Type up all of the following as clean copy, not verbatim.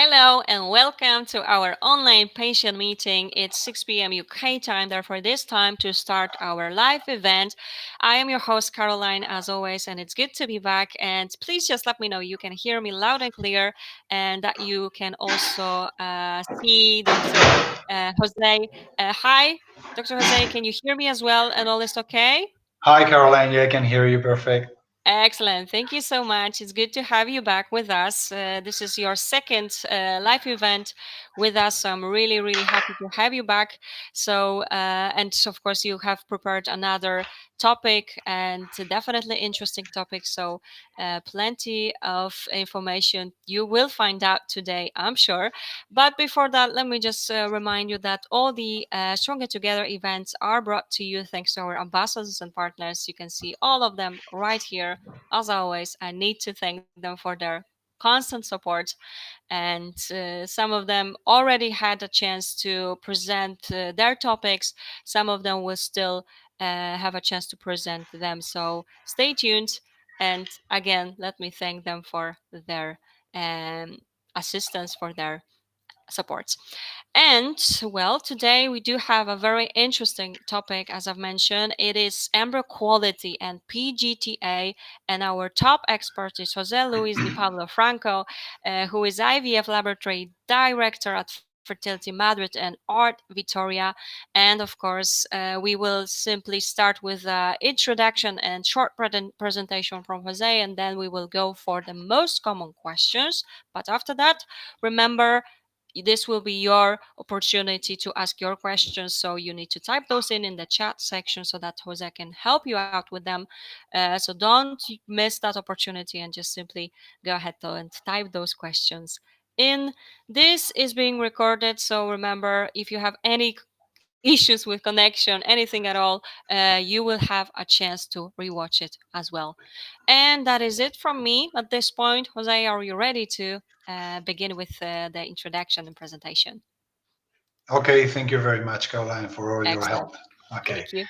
Hello and welcome to our online patient meeting. It's 6 p.m. UK time, therefore this time to start our live event. I am your host Caroline as always, and it's good to be back. And please just let me know you can hear me loud and clear, and that you can also see Dr. Jose. Hi, Dr. Jose, can you hear me as well and all is okay? Hi, Caroline. Yeah, I can hear you perfect. Excellent. Thank you so much. It's good to have you back with us. This is your second live event with us. So I'm really, really happy to have you back. So, and of course, you have prepared another topic and definitely interesting topic. So, plenty of information you will find out today, I'm sure. But before that, let me just remind you that all the Stronger Together events are brought to you thanks to our ambassadors and partners. You can see all of them right here. As always, I need to thank them for their constant support. And some of them already had a chance to present their topics. Some of them will still have a chance to present them. So stay tuned. And again, let me thank them for their um, assistance, for their support. And well, today we do have a very interesting topic, as I've mentioned. It is embryo quality and PGT-A, and our top expert is Jose Luis Pablo Franco, who is IVF Laboratory Director at Fertility Madrid and ART Vitoria. And of course, we will simply start with an introduction and short presentation from Jose, and then we will go for the most common questions. But after that, remember, this will be your opportunity to ask your questions. So you need to type those in the chat section so that Jose can help you out with them. So don't miss that opportunity and just simply go ahead and type those questions in. This is being recorded. So remember, if you have any issues with connection, anything at all, you will have a chance to rewatch it as well. And that is it from me at this point. Jose, are you ready to begin with the introduction and presentation? Okay, thank you very much, Caroline, for all your Excellent. help. Okay. Thank you.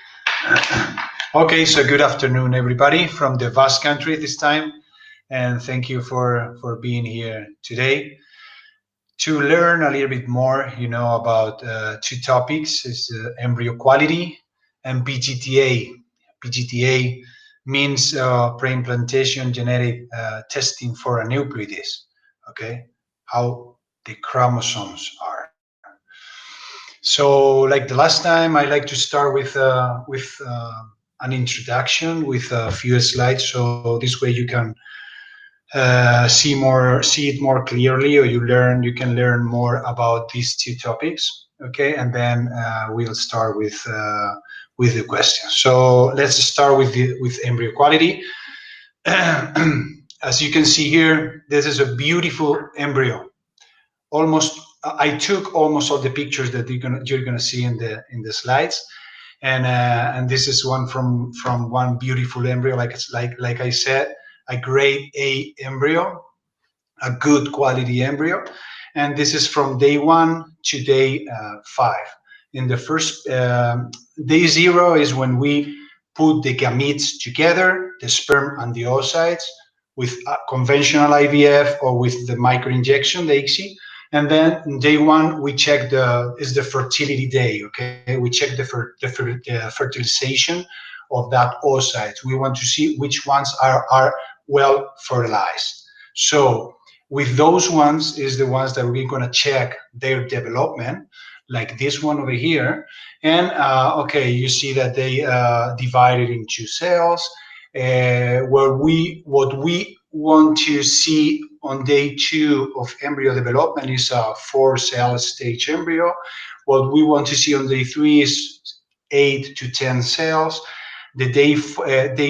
Okay, so good afternoon, everybody, from the Basque Country this time, and thank you for being here today to learn a little bit more, about two topics: is embryo quality and PGT-A. PGT-A means pre-implantation genetic testing for a nucleus. Okay, how the chromosomes are. So, like the last time, I like to start with an introduction with a few slides, so this way you can see it more clearly, or you can learn more about these two topics. Okay, and then we'll start with the questions. So let's start with embryo quality. As you can see here, this is a beautiful embryo. Almost, I took almost all the pictures that you're gonna see in the slides, and this is one from one beautiful embryo, like I said, a grade A embryo, a good quality embryo, and this is from day 1 to day 5. In the first day 0 is when we put the gametes together, the sperm and the oocytes, with conventional IVF or with the microinjection, the ICSI. And then day 1 we check the fertility day. Okay, we check the fertilization of that oocyte. We want to see which ones are well fertilized. So with those ones is the ones that we're going to check their development, like this one over here. And okay, you see that they divided into cells. What we want to see on day 2 of embryo development is a 4-cell stage embryo. What we want to see on day 3 is 8 to 10 cells. The day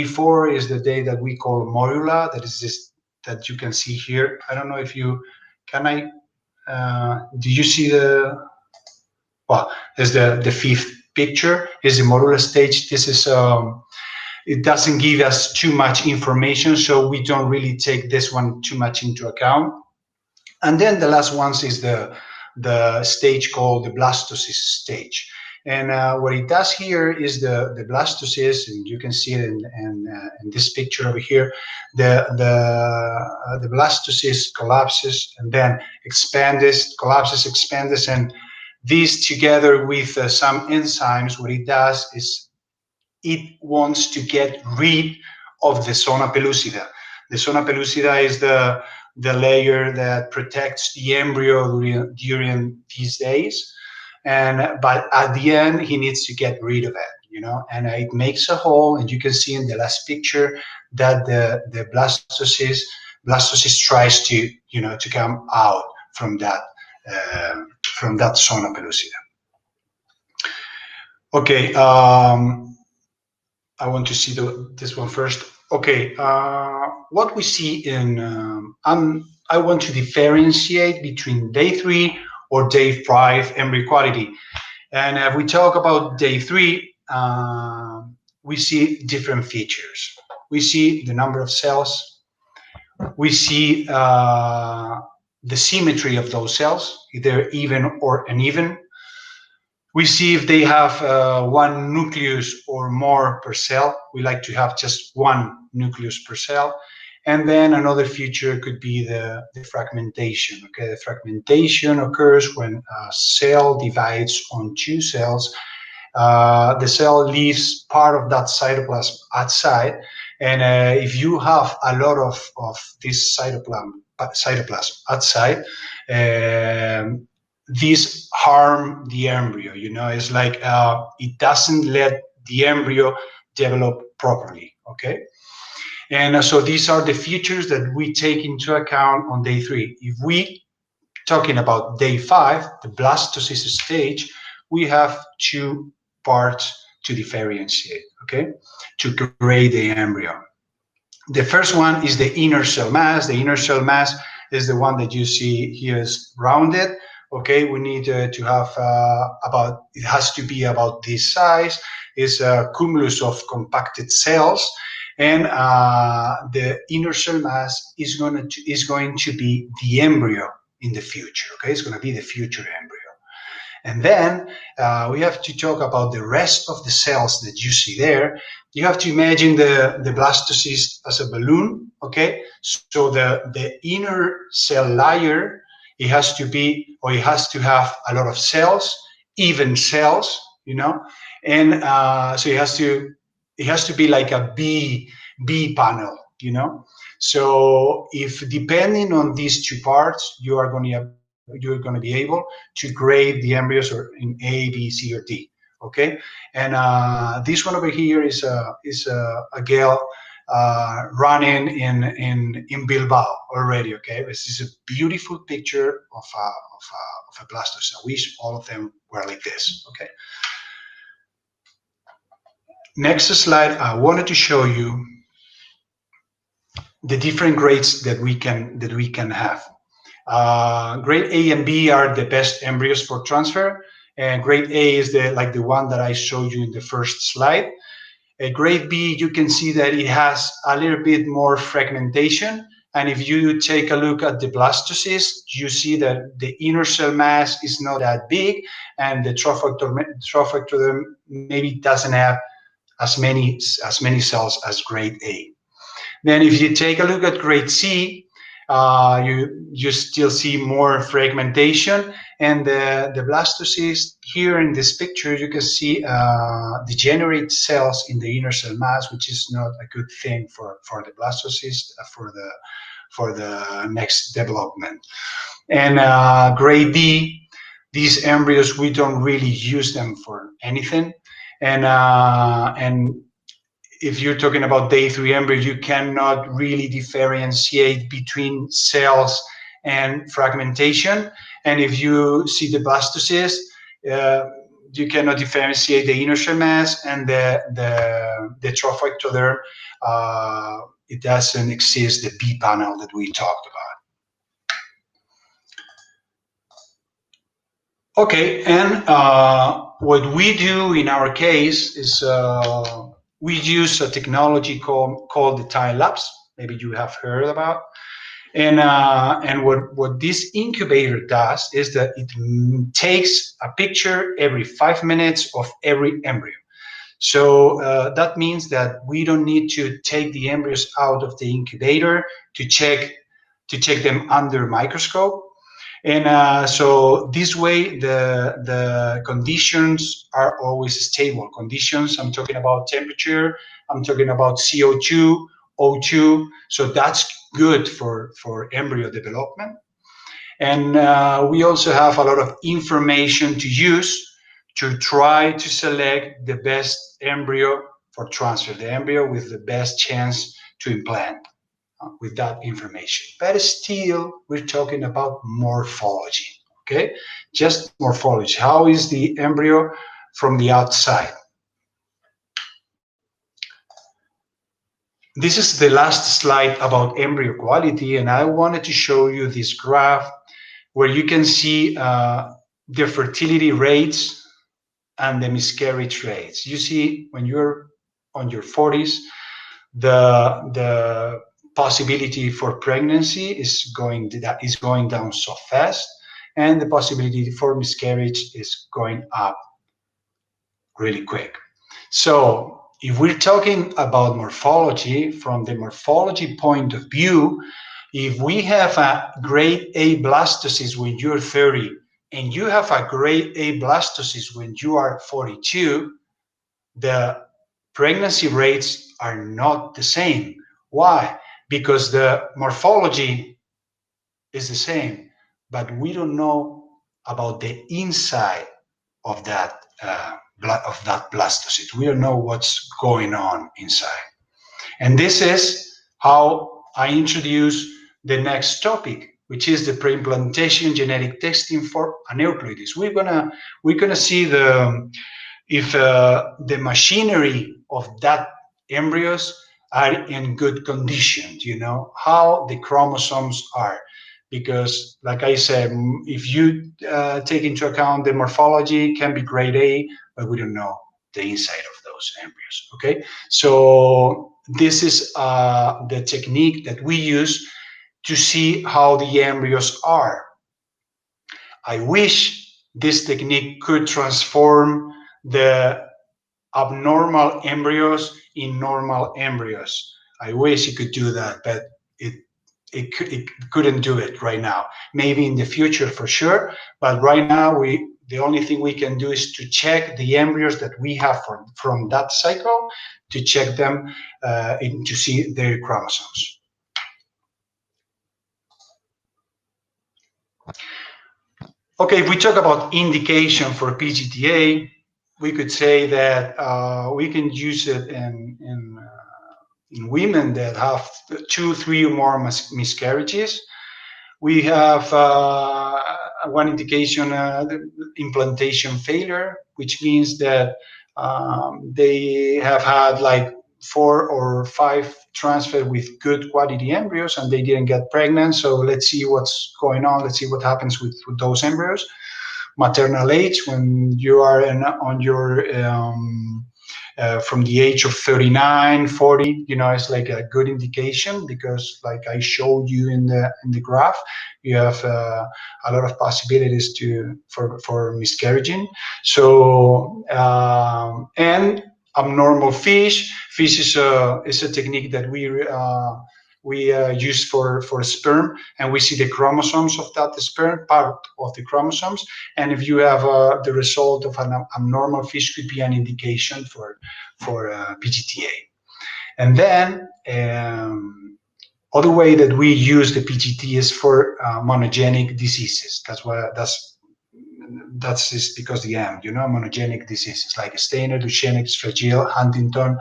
4 is the day that we call morula. That is this that you can see here. I don't know if you can. Do you see the? Well, there's the 5th picture. Is the morula stage. This is it doesn't give us too much information, so we don't really take this one too much into account. And then the last one is the stage called the blastocyst stage. And what it does here is the blastocyst, and you can see it in this picture over here. The blastocyst collapses and then expands, collapses, expands, and these together with some enzymes, what it does is it wants to get rid of the zona pellucida. The zona pellucida is the layer that protects the embryo during these days. But at the end, he needs to get rid of it, you know, and it makes a hole. And you can see in the last picture that the blastocyst tries to, you know, to come out from that zona pellucida. Okay, I want to see this one first. Okay, what we see in I want to differentiate between day 3 or day 5 embryo quality. And if we talk about day 3, we see different features. We see the number of cells. We see the symmetry of those cells, either even or uneven. We see if they have one nucleus or more per cell. We like to have just one nucleus per cell. And then another feature could be the fragmentation. Okay, the fragmentation occurs when a cell divides on 2 cells. The cell leaves part of that cytoplasm outside, and if you have a lot of this cytoplasm outside, these harm the embryo. You know, it's like it doesn't let the embryo develop properly. Okay. And so these are the features that we take into account on day 3. If we talking about day 5, the blastocyst stage, we have 2 parts to differentiate, okay, to grade the embryo. The first one is the inner cell mass. The inner cell mass is the one that you see here is rounded. Okay, we need to have it has to be about this size. It's a cumulus of compacted cells. And the inner cell mass is going to be the embryo in the future. Okay, it's going to be the future embryo. And then we have to talk about the rest of the cells that you see there. You have to imagine the blastocyst as a balloon. Okay, so the inner cell layer, it has to be, or it has to have a lot of cells, even cells, you know, and so it has to be like a B panel, you know. So if depending on these 2 parts, you're going to be able to grade the embryos or in A, B, C, or D. Okay, and this one over here is a girl running in Bilbao already. Okay, this is a beautiful picture of a blastocyst. I wish all of them were like this. Okay. Next slide, I wanted to show you the different grades that we can have. Grade A and B are the best embryos for transfer, and grade A is the one that I showed you in the first slide. Grade B, you can see that it has a little bit more fragmentation, and if you take a look at the blastocyst, you see that the inner cell mass is not that big, and the trophectoderm maybe doesn't have as many cells as grade A. Then if you take a look at grade C, you still see more fragmentation, and the blastocyst here in this picture, you can see degenerate cells in the inner cell mass, which is not a good thing for the blastocyst for the next development. And grade D, these embryos, we don't really use them for anything, and if you're talking about day 3 embryo, you cannot really differentiate between cells and fragmentation. And if you see the blastocyst, you cannot differentiate the inner cell mass and the trophectoderm. It doesn't exist, the B panel that we talked about. Okay, and what we do in our case is we use a technology called the time lapse. Maybe you have heard about. And what this incubator does is that it takes a picture every 5 minutes of every embryo. So that means that we don't need to take the embryos out of the incubator to check them under microscope. And so this way, the conditions are always stable. Conditions, I'm talking about temperature, I'm talking about CO2, O2. So that's good for embryo development. And we also have a lot of information to use to try to select the best embryo for transfer, the embryo with the best chance to implant with that information. But still, we're talking about morphology, okay? Just morphology. How is the embryo from the outside? This is the last slide about embryo quality, and I wanted to show you this graph where you can see the fertility rates and the miscarriage rates. You see, when you're on your 40s, the possibility for pregnancy is going down so fast, and the possibility for miscarriage is going up really quick. So if we're talking about morphology, from the morphology point of view, if we have a grade A blastocyst when you're 30 and you have a grade A blastocyst when you are 42, the pregnancy rates are not the same. Why? Because the morphology is the same, but we don't know about the inside of that blastocyst. We don't know what's going on inside. And this is how I introduce the next topic, which is the pre-implantation genetic testing for aneuploidies. We're gonna see if the machinery of that embryos are in good condition, how the chromosomes are. Because like I said, if you take into account the morphology, can be grade A, but we don't know the inside of those embryos, okay? So this is the technique that we use to see how the embryos are. I wish this technique could transform the abnormal embryos in normal embryos. I wish it could do that, but it couldn't do it right now. Maybe in the future for sure, but right now the only thing we can do is to check the embryos that we have from that cycle, to check them to see their chromosomes. Okay, if we talk about indication for PGT-A, we could say that we can use it in women that have 2, 3 or more miscarriages. We have one indication, implantation failure, which means that they have had like 4 or 5 transfer with good quality embryos and they didn't get pregnant. So let's see what's going on. Let's see what happens with those embryos. Maternal age, when you are on your from the age of 39, 40, it's like a good indication, because like I showed you in the graph, you have a lot of possibilities for miscarrying. So and abnormal fish is a technique that we use for sperm, and we see the chromosomes of that sperm, part of the chromosomes. And if you have the result of an abnormal fish, could be an indication for PGT-A. And then other way that we use the PGT is for monogenic diseases. That's just because the M, monogenic diseases like Steiner, Duchenne, Fragile, Huntington.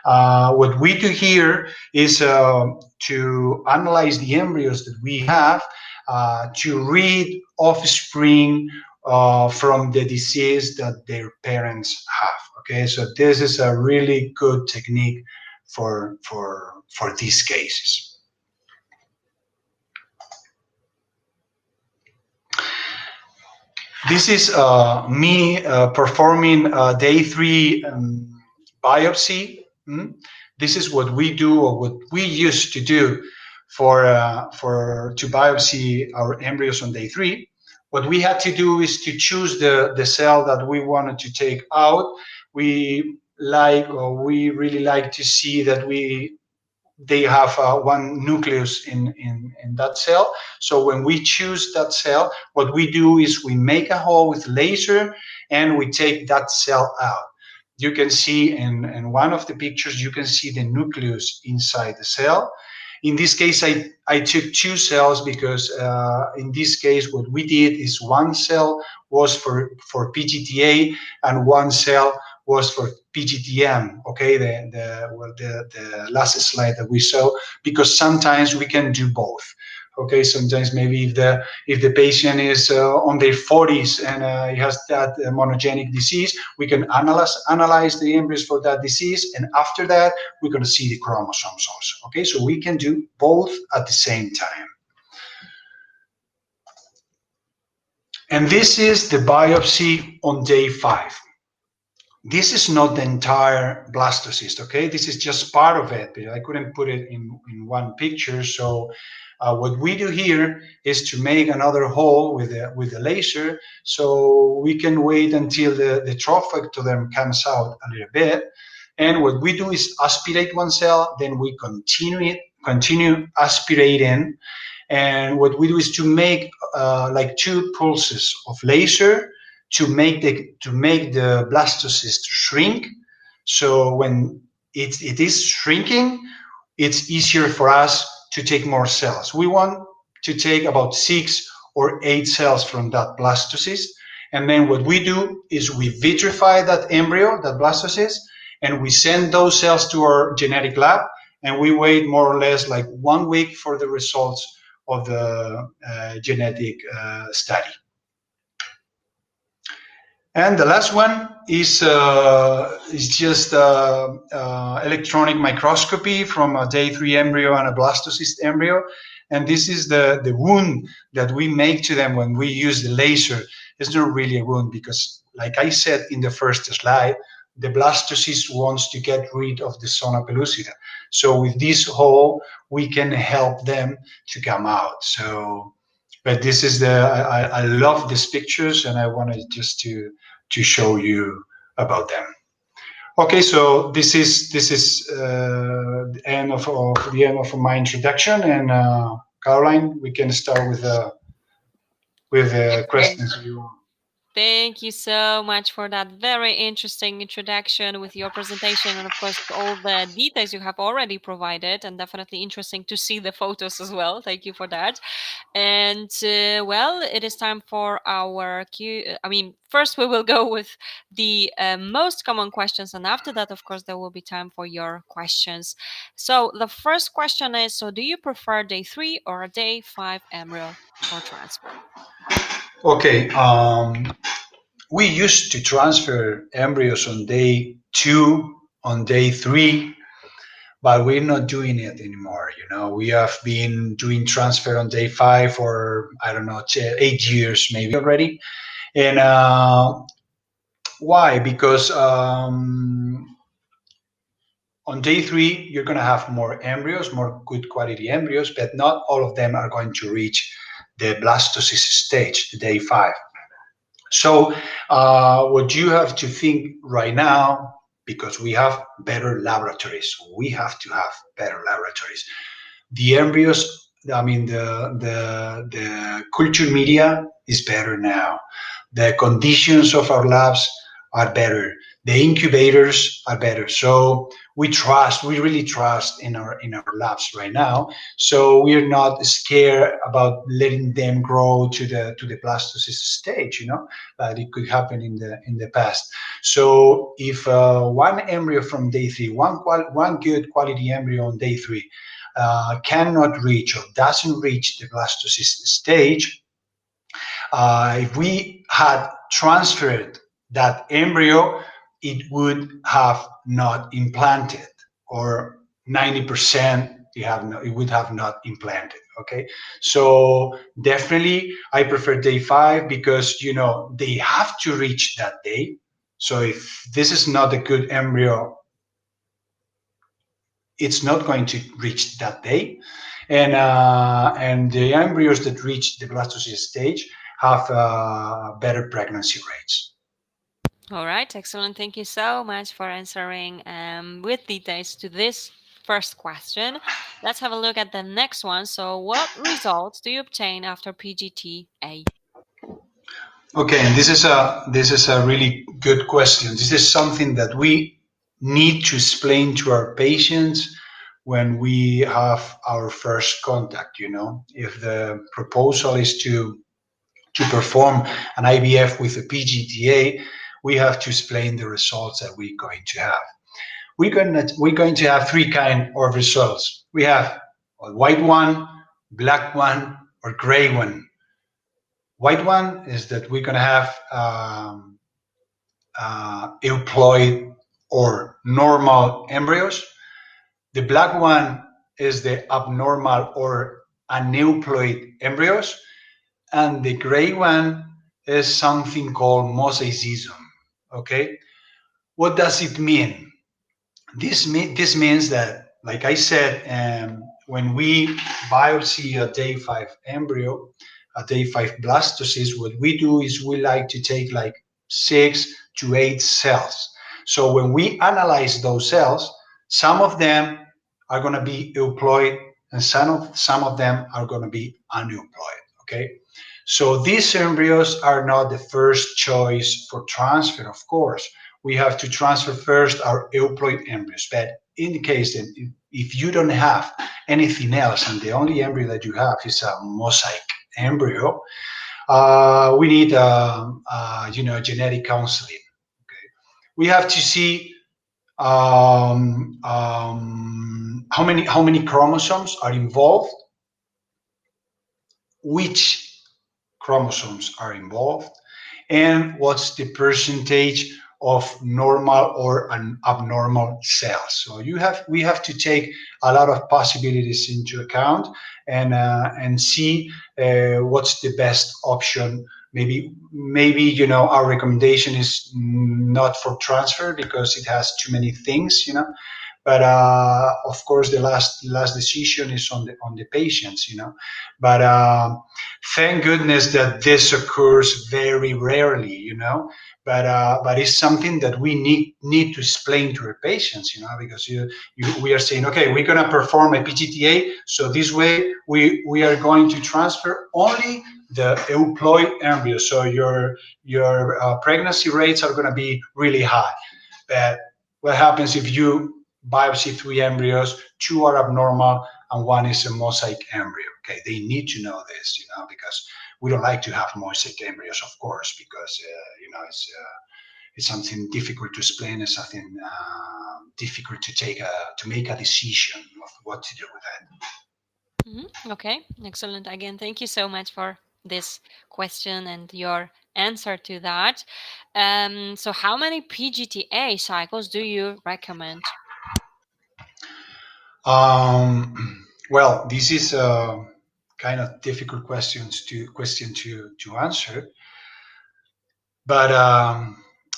What we do here is to analyze the embryos that we have to read offspring from the disease that their parents have. Okay, so this is a really good technique for these cases. This is me performing day 3 biopsy. This is what we do, or what we used to do to biopsy our embryos on day 3. What we had to do is to choose the cell that we wanted to take out. We really like to see that they have one nucleus in that cell. So when we choose that cell, what we do is we make a hole with laser and we take that cell out. You can see in one of the pictures, you can see the nucleus inside the cell. In this case, I took 2 cells because in this case, what we did is one cell was for PGT-A and one cell was for PGT-M, okay, the last slide that we saw, because sometimes we can do both. Okay, sometimes maybe if the patient is on their 40s and he has that monogenic disease, we can analyze the embryos for that disease, and after that we're going to see the chromosomes also. Okay, so we can do both at the same time. And this is the biopsy on day 5. This is not the entire blastocyst, okay? This is just part of it, but I couldn't put it in one picture. So what we do here is to make another hole with the laser, so we can wait until the trophectoderm comes out a little bit. And what we do is aspirate one cell, then we continue aspirating. And what we do is to make like 2 pulses of laser to make the blastocyst shrink. So when it is shrinking, it's easier for us to take more cells. We want to take about 6 or 8 cells from that blastocyst. And then what we do is we vitrify that embryo, that blastocyst, and we send those cells to our genetic lab, and we wait more or less like 1 week for the results of the genetic study. And the last one is just electronic microscopy from a day 3 embryo and a blastocyst embryo. And this is the wound that we make to them when we use the laser. It's not really a wound because, like I said in the first slide, the blastocyst wants to get rid of the zona pellucida. So with this hole, we can help them to come out. So, but this is I love these pictures, and I wanted just to show you about them. Okay, so this is the end of my introduction, and Caroline, we can start with the questions you want. Thank you so much for that very interesting introduction with your presentation, and of course all the details you have already provided, and definitely interesting to see the photos as well. Thank you for that. And well, it is time for our first we will go with the most common questions, and after that, of course, there will be time for your questions. So the first question is, so do you prefer day 3 or a day 5 embryo for transfer? Okay, we used to transfer embryos on day 2, on day 3, but we're not doing it anymore. You know, we have been doing transfer on day 5 for, I don't know, 8 years maybe already. And why? Because on day 3, you're going to have more embryos, more good quality embryos, but not all of them are going to reach the blastocyst stage, the day 5. So what you have to think right now, because we have better laboratories, we have to have better laboratories. The embryos, I mean, the culture media is better now. The conditions of our labs are better. The incubators are better. So we really trust in our labs right now. So we're not scared about letting them grow to the blastocyst stage, you know, but it could happen in the past. So if one embryo from day 3, one good quality embryo on day 3 cannot reach or doesn't reach the blastocyst stage, if we had transferred that embryo, it would have not implanted, or 90% it would have not implanted. Okay, so definitely I prefer day 5 because, you know, they have to reach that day. So if this is not a good embryo, it's not going to reach that day. And the embryos that reach the blastocyst stage have better pregnancy rates. All right, excellent. Thank you so much for answering with details to this first question. Let's have a look at the next one. So, what results do you obtain after PGT-A? Okay, and this is a really good question. This is something that we need to explain to our patients when we have our first contact. If the proposal is to perform an IVF with a PGT-A, we have to explain the results that we're going to have. We're going to have three kind of results. We have a white one, black one, or gray one. White one is that we're going to have euploid or normal embryos. The black one is the abnormal or aneuploid embryos. And the gray one is something called mosaicism. Okay, what does it mean? This means that, like I said, when we biopsy a day 5 embryo, a day 5 blastocyst, what we do is we like to take like 6 to 8 cells. So when we analyze those cells, some of them are going to be euploid and some of them are going to be aneuploid. Okay, so these embryos are not the first choice for transfer, of course. We have to transfer first our euploid embryos. But in the case that if you don't have anything else and the only embryo that you have is a mosaic embryo, we need genetic counseling. Okay, we have to see how many chromosomes are involved, which chromosomes are involved, and what's the percentage of normal or an abnormal cells. So we have to take a lot of possibilities into account and see what's the best option. Maybe our recommendation is not for transfer because it has too many things. But of course, the last decision is on the patients. But thank goodness that this occurs very rarely. But it's something that we need to explain to our patients. Because we are saying, okay, we're going to perform a PGT-A, so this way we are going to transfer only the euploid embryo, so your pregnancy rates are going to be really high. But what happens if you biopsy 3 embryos, 2 are abnormal, and 1 is a mosaic embryo? Okay, they need to know this, because we don't like to have mosaic embryos, of course, because it's something difficult to explain. It's something difficult to make a decision of what to do with that. Okay, excellent. Again, thank you so much for this question and your answer to that. So, how many PGT-A cycles do you recommend? Well, this is a kind of difficult question to answer, but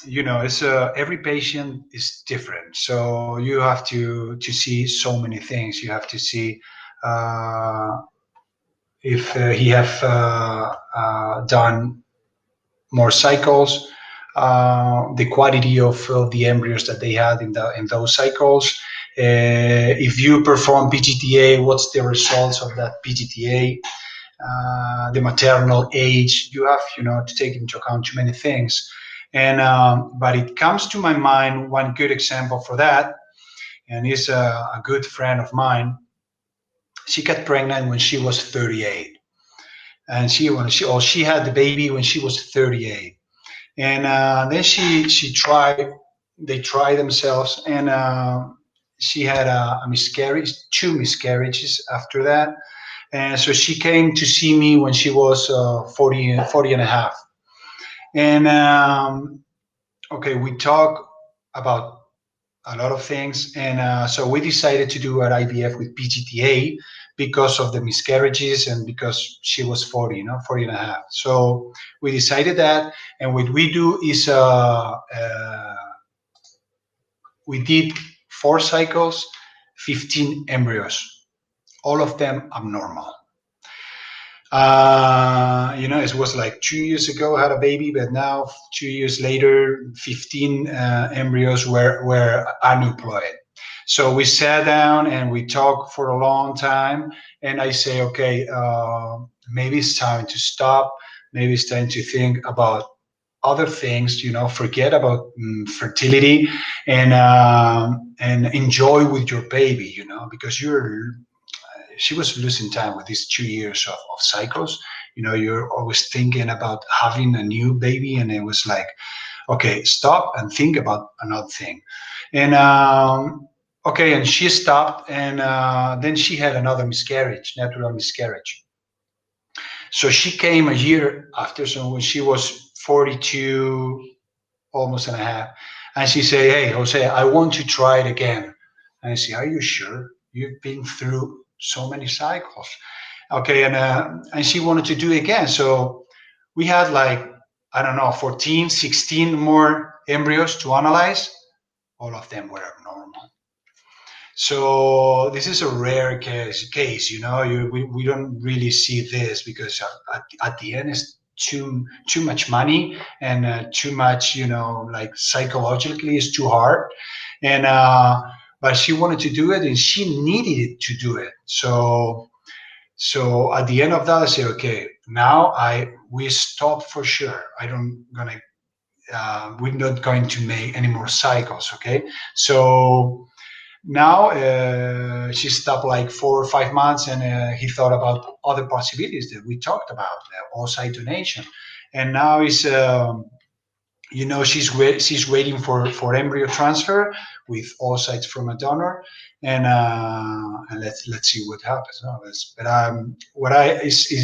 it's every patient is different, so you have to see so many things. You have to see if he have done more cycles, the quality of the embryos that they had in those cycles. If you perform PGT-A, what's the results of that PGT-A? The maternal age. You have to take into account too many things. And but it comes to my mind one good example for that, and is a good friend of mine. She got pregnant when she was 38, and she had the baby when she was 38. And then she tried. They tried themselves, and she had a miscarriage, 2 miscarriages after that. And so she came to see me when she was 40 and a half. And okay, we talked about a lot of things, and so we decided to do an IVF with PGT-A because of the miscarriages and because she was 40, 40 and a half. So we decided that, and what we do is we did 4 cycles, 15 embryos, all of them abnormal. It was like 2 years ago I had a baby, but now 2 years later, 15 embryos were aneuploid. So we sat down and we talked for a long time, and I say, okay, maybe it's time to stop. Maybe it's time to think about other things. Forget about fertility and enjoy with your baby. Because she was losing time with these 2 years of cycles. You're always thinking about having a new baby, and it was like, okay, stop and think about another thing. And okay, and she stopped, and then she had another miscarriage, natural miscarriage. So she came a year after, so when she was 42, almost and a half, and she said, "Hey, Jose, I want to try it again." And I say, "Are you sure? You've been through so many cycles." Okay, and she wanted to do it again. So we had like, I don't know, 14, 16 more embryos to analyze. All of them were abnormal. So this is a rare case. We don't really see this because at the end it's too much money and too much, like psychologically it's too hard. And but she wanted to do it and she needed to do it. So at the end of that, I say, okay, now we stop for sure. We're not going to make any more cycles. Okay, so now she stopped like 4 or 5 months, and he thought about other possibilities that we talked about, oocyte donation, and now she's waiting for embryo transfer with oocytes from a donor, and let's see what happens. No, but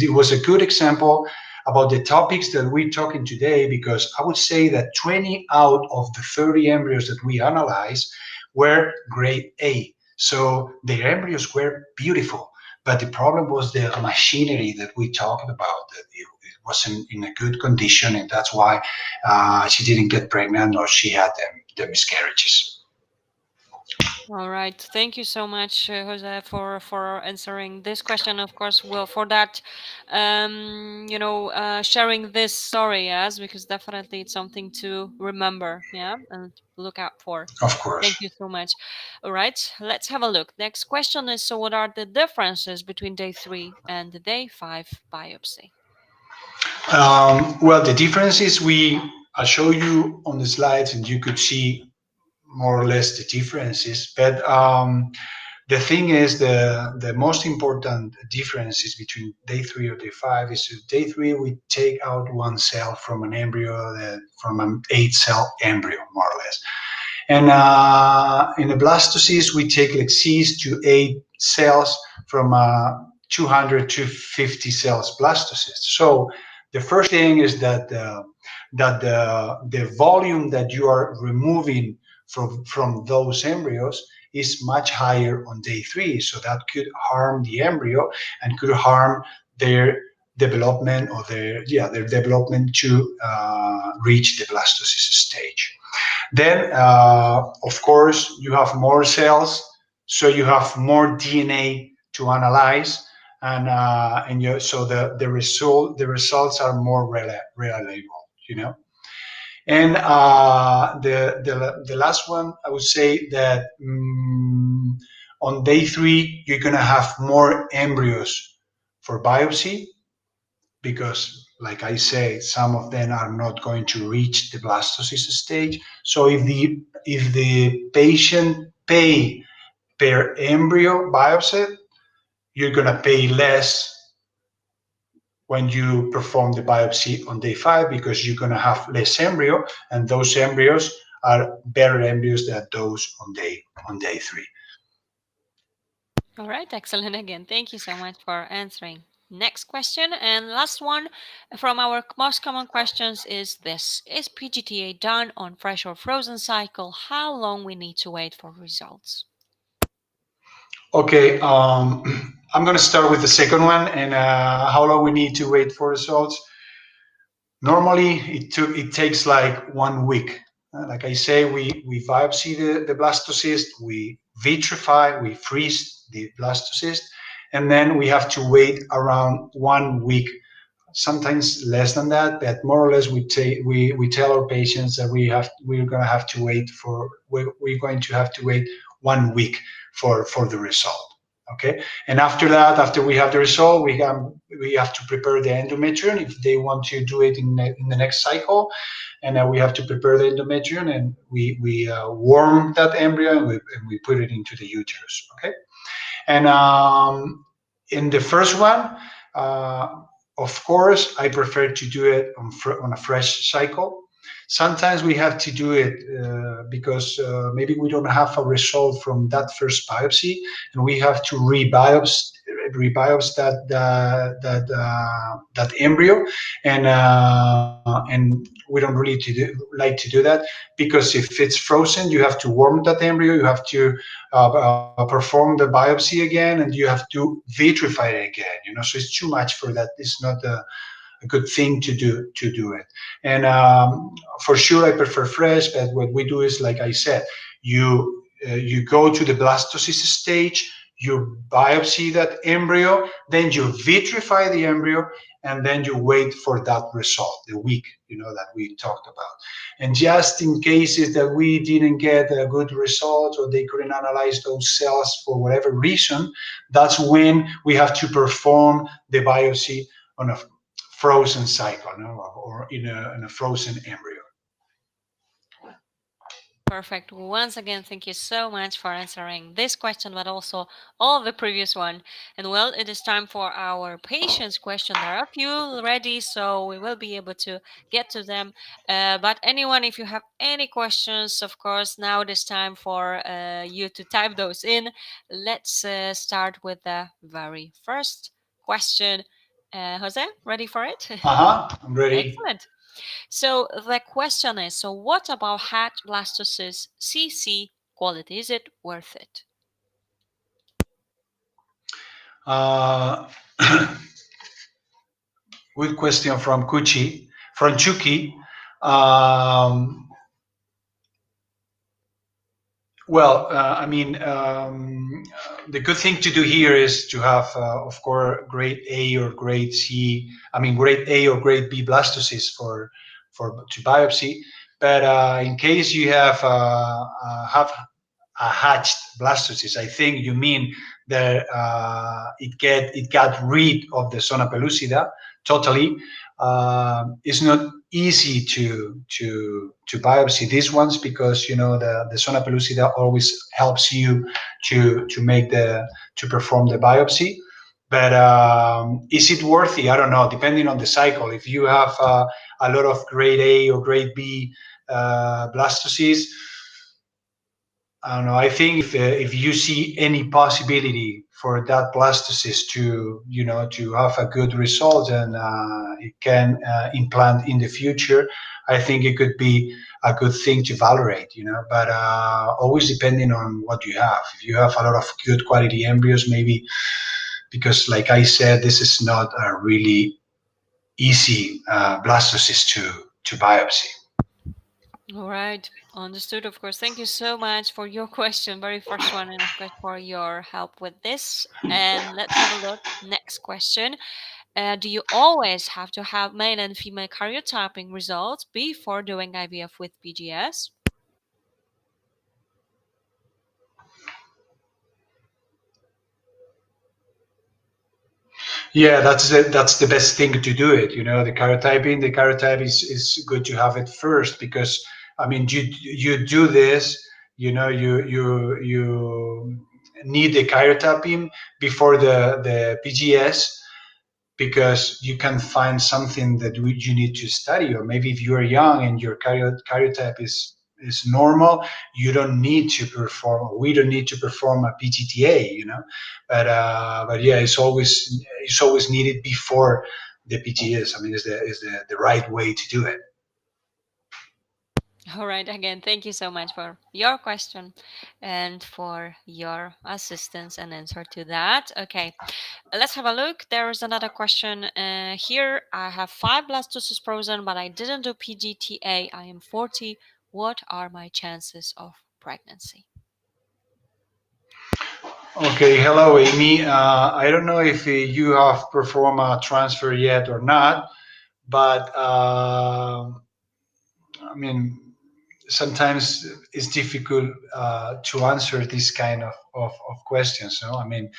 it was a good example about the topics that we're talking today, because I would say that 20 out of the 30 embryos that we analyzed were grade A. So their embryos were beautiful, but the problem was the machinery that we talked about, that it wasn't in a good condition, and that's why she didn't get pregnant, or she had the miscarriages. All right. Thank you so much, Jose, for answering this question. Of course, well, for that, sharing this story, yes, because definitely it's something to remember, yeah, and look out for. Of course. Thank you so much. All right, let's have a look. Next question is: so, what are the differences between day 3 and the day 5 biopsy? Well, the difference is I show you on the slides, and you could see more or less the differences. But the thing is, the most important difference is between day 3 or day 5 is day 3 we take out one cell from an embryo, from an 8-cell embryo, more or less. And in the blastocyst, we take like 6 to 8 cells from 200 to 50 cells blastocyst. So the first thing is that the volume that you are removing from those embryos is much higher on day 3. So that could harm the embryo and could harm their development, or their development to reach the blastocyst stage. Then, of course, you have more cells, so you have more DNA to analyze, so the results are more reliable, And the last one, I would say that on day 3 you're gonna have more embryos for biopsy, because, like I say, some of them are not going to reach the blastocyst stage. So if the patient pay per embryo biopsy, you're gonna pay less when you perform the biopsy on day 5, because you're gonna have less embryo, and those embryos are better embryos than those on day 3. All right, excellent again. Thank you so much for answering. Next question and last one from our most common questions is this: is PGT-A done on fresh or frozen cycle? How long we need to wait for results? Okay, I'm going to start with the second one, and how long we need to wait for results. Normally, it takes like 1 week. Like I say, we biopsy the blastocyst, we vitrify, we freeze the blastocyst, and then we have to wait around 1 week, sometimes less than that, but more or less we tell our patients that we're going to have to wait for we're going to have to wait 1 week for the result. Okay, and after that, after we have the result, we have to prepare the endometrium if they want to do it in the next cycle, and we have to prepare the endometrium, and we warm that embryo, and we put it into the uterus. Okay, and in the first one, uh, of course, I prefer to do it on a fresh cycle. Sometimes we have to do it because maybe we don't have a result from that first biopsy, and we have to rebiopsy that embryo, and we don't really like to do that, because if it's frozen, you have to warm that embryo, you have to perform the biopsy again, and you have to vitrify it again. So it's too much for that. It's not a good thing to do it. And for sure, I prefer fresh. But what we do is, like I said, you go to the blastocyst stage, you biopsy that embryo, then you vitrify the embryo, and then you wait for that result, the week, that we talked about. And just in cases that we didn't get a good result, or they couldn't analyze those cells for whatever reason, that's when we have to perform the biopsy on a frozen cycle, no? Or in a frozen embryo. Perfect. Once again, thank you so much for answering this question, but also all the previous one. And well, it is time for our patients' question. There are a few ready, so we will be able to get to them. But anyone, if you have any questions, of course, now it is time for you to type those in. Let's start with the very first question. Jose, ready for it? I'm ready. Excellent. So the question is, so what about Hat Blastocyst CC quality? Is it worth it? Uh, Good question from Chucky. Um, Well, I mean, the good thing to do here is to have, of course, grade A or grade C. I mean, grade A or grade B blastocysts for to biopsy. But in case you have a hatched blastocyst, I think you mean that it got rid of the zona pellucida totally. It's not easy to biopsy these ones, because the zona pellucida always helps you to perform the biopsy. But is it worthy? I don't know. Depending on the cycle, if you have a lot of grade A or grade B blastocysts, I don't know. I think if you see any possibility for that blastocyst to have a good result, and it can implant in the future, I think it could be a good thing to valorate. But always depending on what you have. If you have a lot of good quality embryos, maybe, because like I said, this is not a really easy blastocyst to biopsy. All right, understood. Of course, thank you so much for your question, very first one, and of course for your help with this. And let's have a look. Next question: do you always have to have male and female karyotyping results before doing IVF with PGS? Yeah, that's the best thing to do it. The karyotype is good to have it first, because I mean you do this. You need the karyotyping before the PGS, because you can find something that you need to study, or maybe if you are young and your karyotype is normal, you don't need to perform. We don't need to perform a PGT-A, but yeah, it's always needed before the PGS. I mean, is the right way to do it. All right, again, thank you so much for your question and for your assistance and answer to that. Okay, let's have a look. There is another question here. I have 5 blastocysts frozen, but I didn't do PGT-A. I am 40. What are my chances of pregnancy? Okay, hello, Amy. I don't know if you have performed a transfer yet or not, but I mean, sometimes it's difficult to answer this kind of questions. No, I mean,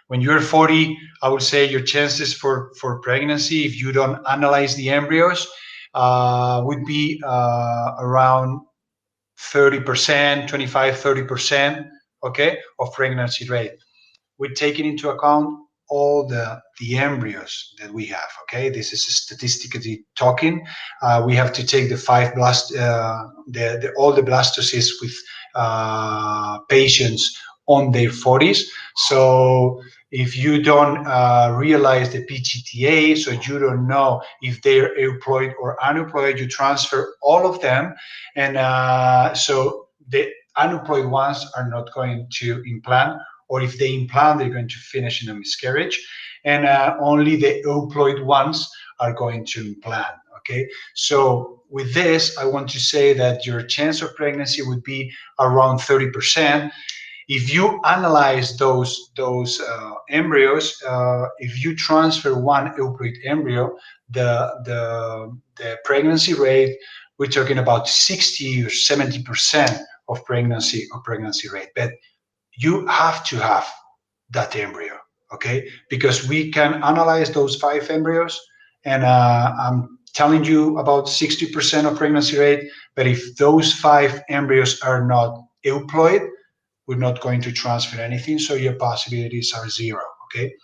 when you're 40, I would say your chances for pregnancy, if you don't analyze the embryos, would be around 30%, 25, 30%, okay, of pregnancy rate. We're taking into account all the embryos that we have. Okay, this is statistically talking. We have to take the all the blastocysts with patients on their 40s. So if you don't realize the PGT-A, so you don't know if they're euploid or aneuploid, you transfer all of them, and so the aneuploid ones are not going to implant, or if they implant, they're going to finish in a miscarriage, and only the euploid ones are going to implant. Okay, so with this, I want to say that your chance of pregnancy would be around 30%. If you analyze those embryos, if you transfer one euploid embryo, the pregnancy rate, we're talking about 60 or 70% of pregnancy rate. But you have to have that embryo, okay? Because we can analyze those 5 embryos, and I'm telling you about 60% of pregnancy rate. But if those 5 embryos are not euploid, we're not going to transfer anything, so your possibilities are zero, okay?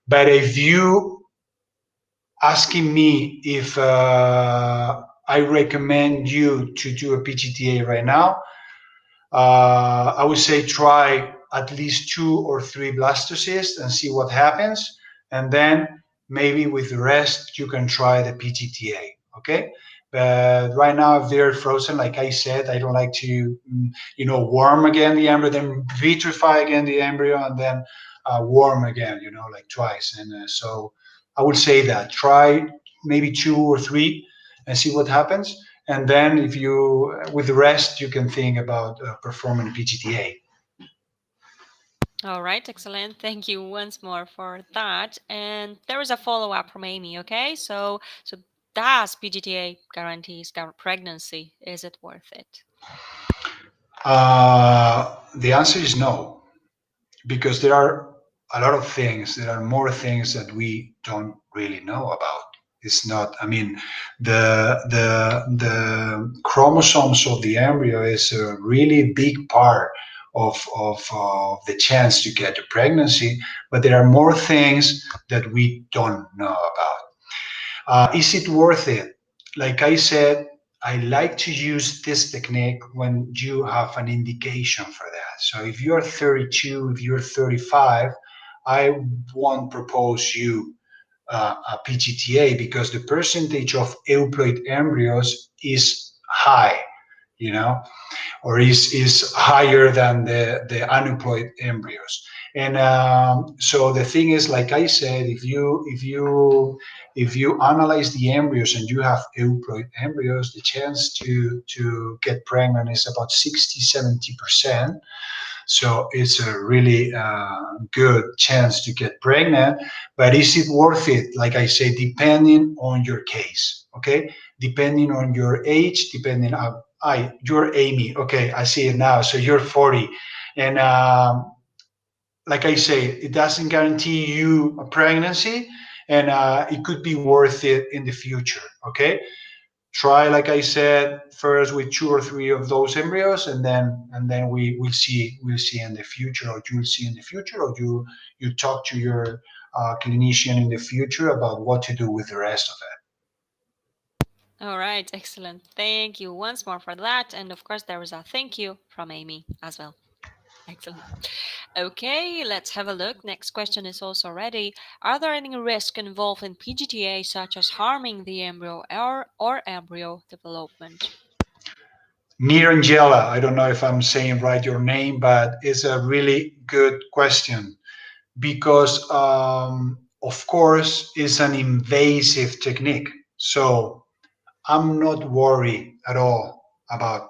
But if you asking me if I recommend you to do a PGT-A right now, I would say try at least 2 or 3 blastocysts and see what happens, and then maybe with the rest you can try the PGT-A. Okay, but right now if they're frozen, like I said, I don't like to, warm again the embryo, then vitrify again the embryo, and then warm again, like twice. And so I would say that try maybe 2 or 3 and see what happens, and then if you with the rest you can think about performing PGT-A. All right, excellent. Thank you once more for that. And there is a follow-up from Amy, okay? So does PGT-A guarantees pregnancy? Is it worth it? The answer is no, because there are a lot of things. There are more things that we don't really know about. It's not. I mean, the chromosomes of the embryo is a really big part of the chance to get a pregnancy, but there are more things that we don't know about. Is it worth it? Like I said, I like to use this technique when you have an indication for that. So if you're 32, if you're 35, I won't propose you a PGT-A, because the percentage of euploid embryos is high, you know, or is higher than the aneuploid embryos. And so the thing is, like I said, if you analyze the embryos and you have euploid embryos, the chance to get pregnant is about 60-70%. So it's a really good chance to get pregnant. But is it worth it? Like I say, depending on your case, okay? Depending on your age, depending on, you're Amy. Okay, I see it now. So you're 40. And like I say, it doesn't guarantee you a pregnancy, and it could be worth it in the future, okay? Try, like I said, first with 2 or 3 of those embryos, and then we'll see in the future, or you'll see in the future, or you talk to your clinician in the future about what to do with the rest of it. All right, excellent. Thank you once more for that. And of course, there is a thank you from Amy as well. Excellent. Okay, let's have a look. Next question is also ready. Are there any risks involved in PGT-A, such as harming the embryo or embryo development? Mirangela, I don't know if I'm saying right your name, but it's a really good question, because, of course, it's an invasive technique. So I'm not worried at all about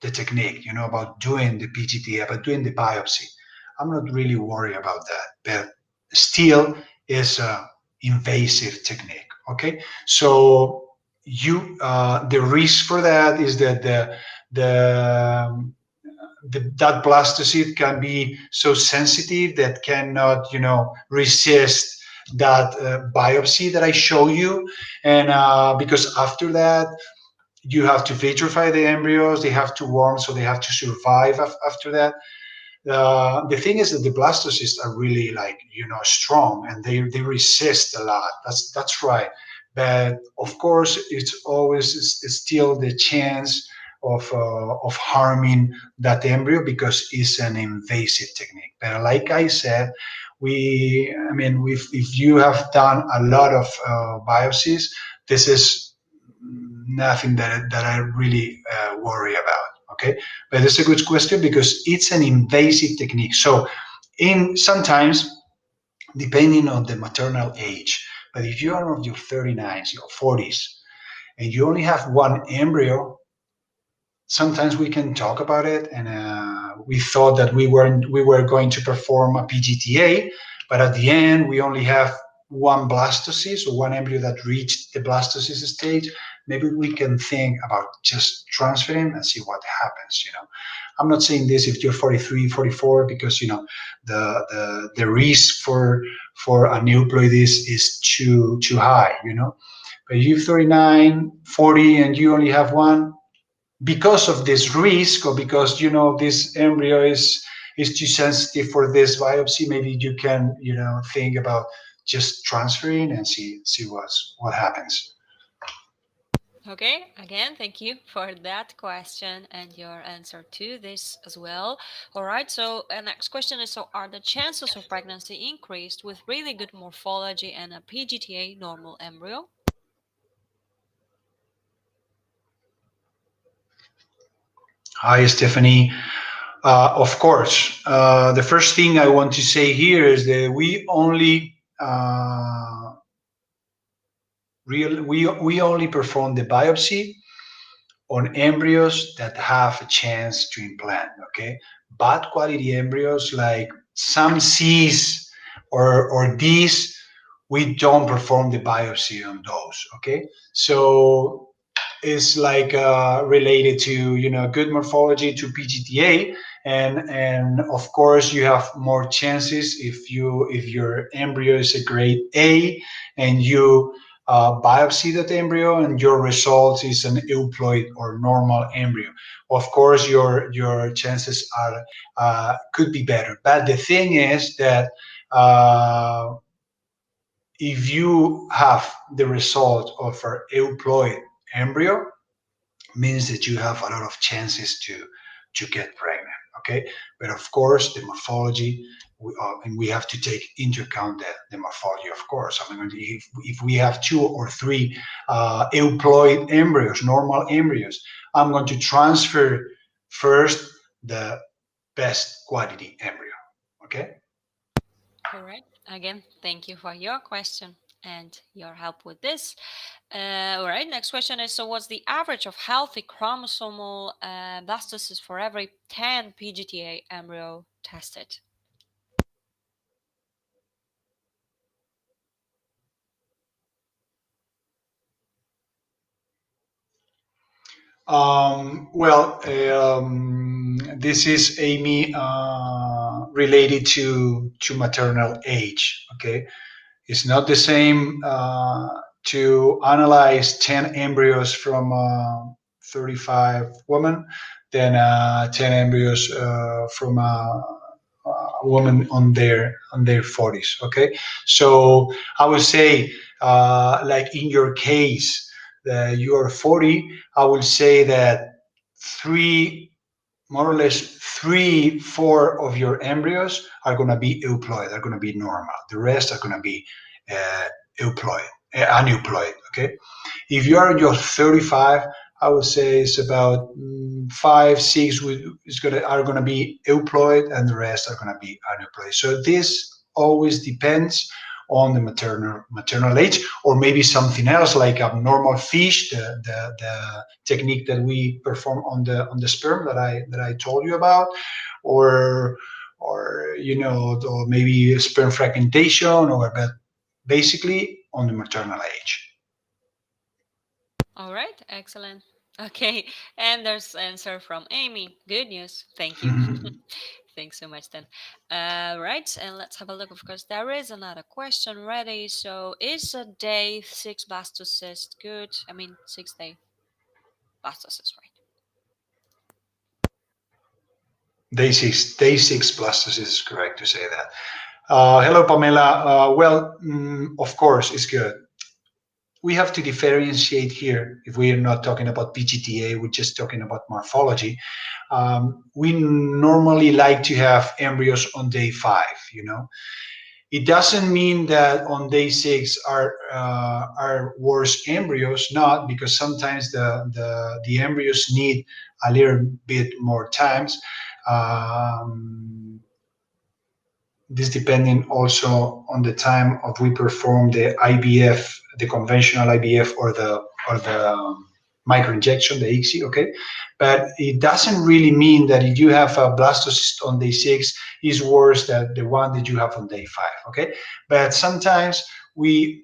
the technique, about doing the PGT, about doing the biopsy. I'm not really worried about that. But still is a invasive technique. Okay, so the risk for that is that the that blastocyst can be so sensitive that cannot, resist that biopsy that I show you, and because after that you have to vitrify the embryos, they have to warm, so they have to survive after that. The thing is that the blastocysts are really, like, strong, and they resist a lot. That's right. But of course, it's still the chance of harming that embryo because it's an invasive technique. But like I said, if you have done a lot of biopsies, this is nothing that I really worry about. Okay, but it's a good question because it's an invasive technique. So, in sometimes, depending on the maternal age, but if you are on your 39s, your 40s, and you only have one embryo, sometimes we can talk about it. And we thought that we were going to perform a PGT-A, but at the end we only have one blastocyst, or one embryo that reached the blastocyst stage. Maybe we can think about just transferring and see what happens. I'm not saying this if you're 43, 44, because the risk for a euploid is too high. But if you're 39, 40, and you only have one, because of this risk, or because this embryo is too sensitive for this biopsy, maybe you can think about just transferring and see what happens. Okay, again, thank you for that question and your answer to this as well. All right, so next question is, so are the chances of pregnancy increased with really good morphology and a PGT-A normal embryo? Hi, Stephanie. Of course. The first thing I want to say here is that we only perform the biopsy on embryos that have a chance to implant. Okay, bad quality embryos like some C's or D's, we don't perform the biopsy on those. Okay, so is like related to good morphology to PGT-A, and of course you have more chances if your embryo is a grade A, and you biopsy that embryo and your result is an euploid or normal embryo. Of course your chances are could be better, but the thing is that if you have the result of an euploid embryo, means that you have a lot of chances to get pregnant. Okay, but of course the morphology, and we have to take into account the morphology. Of course, I mean, if we have 2 or 3 euploid embryos, normal embryos, I'm going to transfer first the best quality embryo. Okay. All right, again, thank you for your question and your help with this. All right, next question is, so what's the average of healthy chromosomal blastocysts for every 10 PGT-A embryo tested? This is, Amy, related to maternal age. Okay, it's not the same to analyze 10 embryos from 35 women than 10 embryos from a woman on their 40s. Okay, so I would say, like in your case, that you are 40, I would say that more or less 3, 4 of your embryos are going to be euploid, are going to be normal. The rest are going to be uh, euploid, aneuploid. Okay, if you are in your 35, I would say it's about 5, 6 are going to be euploid, and the rest are going to be aneuploid. So this always depends on the maternal age, or maybe something else like abnormal fish, the technique that we perform on the sperm that I told you about, or or maybe sperm fragmentation, but basically on the maternal age. All right, excellent. Okay, and there's answer from Amy. Good news. Thank you. Thanks so much then. Right, and let's have a look. Of course, there is another question ready. So, is a day 6 blastocyst good? I mean, 6-day blastocyst, right? Day six blastocyst is correct to say that. Hello, Pamela. Of course, it's good. We have to differentiate here. If we are not talking about PGT-A, we're just talking about morphology. We normally like to have embryos on day 5. It doesn't mean that on day 6 are worse embryos, not, because sometimes the embryos need a little bit more times. This depending also on the time of we perform the IVF, the conventional IVF, or the microinjection, the ICSI, okay? But it doesn't really mean that if you have a blastocyst on day 6 is worse than the one that you have on day 5, okay? But sometimes we're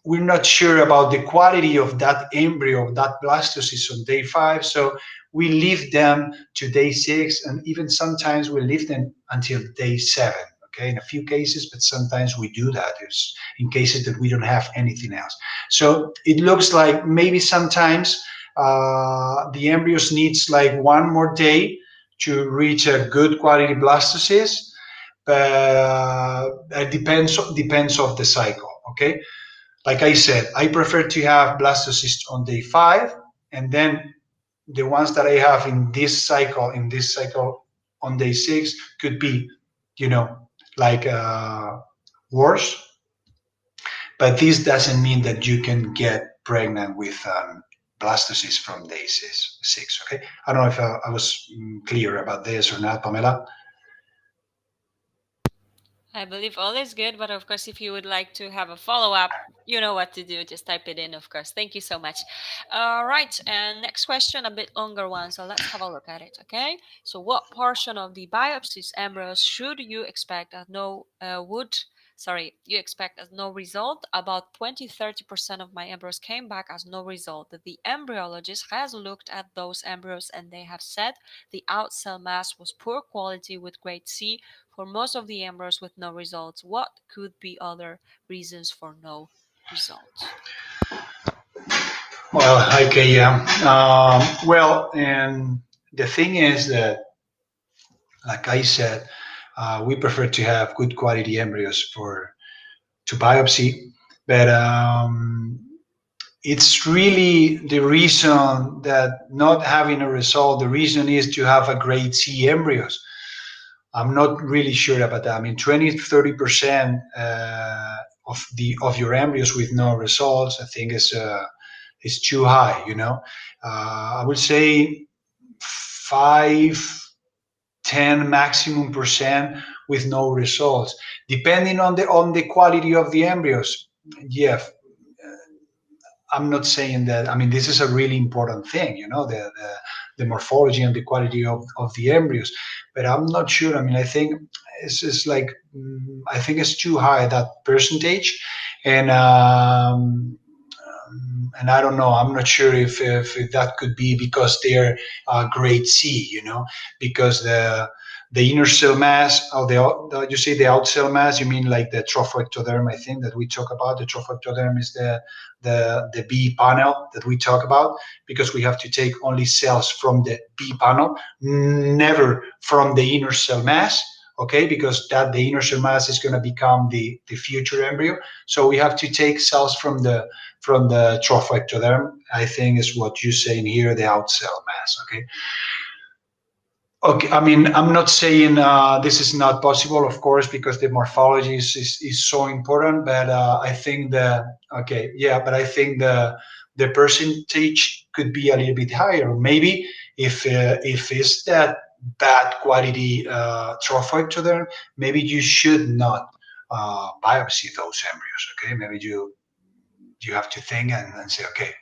not sure about the quality of that embryo, of that blastocyst on day 5, so we leave them to day 6, and even sometimes we leave them until day 7. Okay, in a few cases, but sometimes we do that in cases that we don't have anything else. So it looks like maybe sometimes the embryos needs like one more day to reach a good quality blastocyst, but it depends of the cycle. Okay, like I said, I prefer to have blastocyst on day 5, and then the ones that I have in this cycle on day 6 could be, like worse, but this doesn't mean that you can get pregnant with blastocyst from day 6. Okay, I don't know if I was clear about this or not, Pamela. I believe all is good, but of course, if you would like to have a follow-up, you know what to do. Just type it in, of course. Thank you so much. All right, and next question, a bit longer one, so let's have a look at it, okay? So what portion of the biopsies embryos should you expect as you expect as no result? About 20-30% of my embryos came back as no result. The embryologist has looked at those embryos and they have said the out cell mass was poor quality with grade C for most of the embryos with no results. What could be other reasons for no results? Well, okay, yeah. And the thing is that, like I said, we prefer to have good quality embryos to biopsy, but it's really the reason that not having a result. The reason is to have a grade C embryos. I'm not really sure about that. I mean, 20-30% of your embryos with no results, I think is too high. I would say 5-10 maximum percent with no results, depending on the quality of the embryos. Yeah, I'm not saying that. I mean, this is a really important thing, the morphology and the quality of the embryos. But I'm not sure. I mean, I think it's like I think it's too high, that percentage, and I don't know. I'm not sure if that could be because they're grade C, because the inner cell mass, or you say the out cell mass, you mean like the trophectoderm, I think, that we talk about. The trophectoderm is the B panel that we talk about, because we have to take only cells from the B panel, never from the inner cell mass, okay, because the inner cell mass is going to become the future embryo. So we have to take cells from the trophectoderm, I think is what you're saying here, the out cell mass, okay. Okay, I mean, I'm not saying this is not possible, of course, because the morphology is so important. But I think but I think the percentage could be a little bit higher. Maybe if it's that bad quality trophectoderm, maybe you should not biopsy those embryos. Okay, maybe you have to think and say, okay,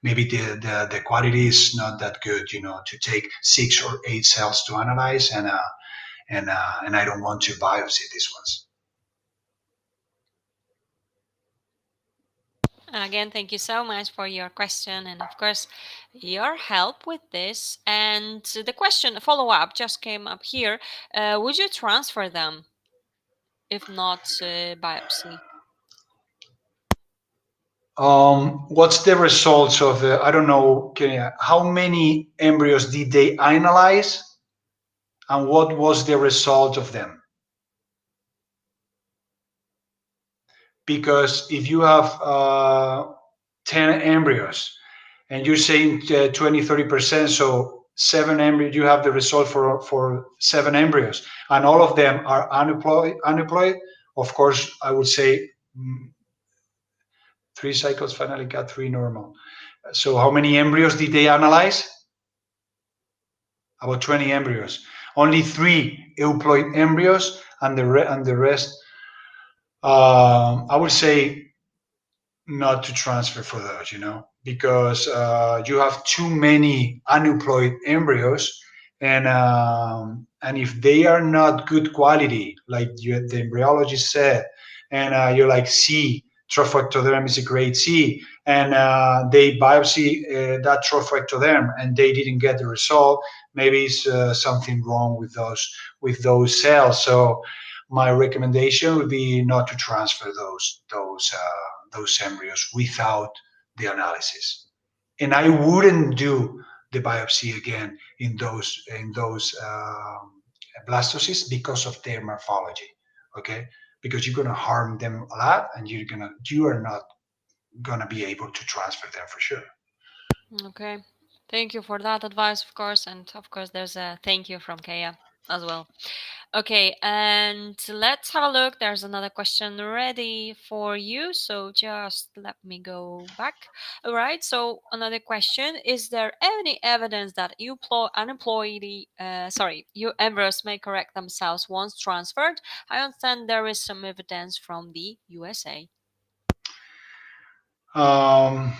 maybe the quality is not that good, to take 6 or 8 cells to analyze, and I don't want to biopsy these ones. Again, thank you so much for your question and, of course, your help with this. And the question, follow up, just came up here. Would you transfer them if not biopsy? What's the results of the, I don't know, Kenya, how many embryos did they analyze and what was the result of them? Because if you have 10 embryos and you're saying 20, 30%, so 7 embryos, you have the result for 7 embryos, and all of them are unemployed. Of course, I would say 3 cycles finally got 3 normal. So how many embryos did they analyze? About 20 embryos. Only 3 euploid embryos, and the rest. I would say not to transfer for those, because you have too many aneuploid embryos, and if they are not good quality, like the embryologist said, and you're like C, trophectoderm is a grade C, and they biopsy that trophectoderm and they didn't get the result, maybe it's something wrong with those cells. So my recommendation would be not to transfer those embryos without the analysis. And I wouldn't do the biopsy again in those blastocysts because of their morphology. Okay, because you're gonna harm them a lot, and you are not gonna be able to transfer them for sure. Okay. Thank you for that advice, of course. And of course, there's a thank you from Kaya as well. Okay, and let's have a look. There's another question ready for you. So just let me go back. All right. So another question: is there any evidence that you embryos may correct themselves once transferred? I understand there is some evidence from the USA. Um,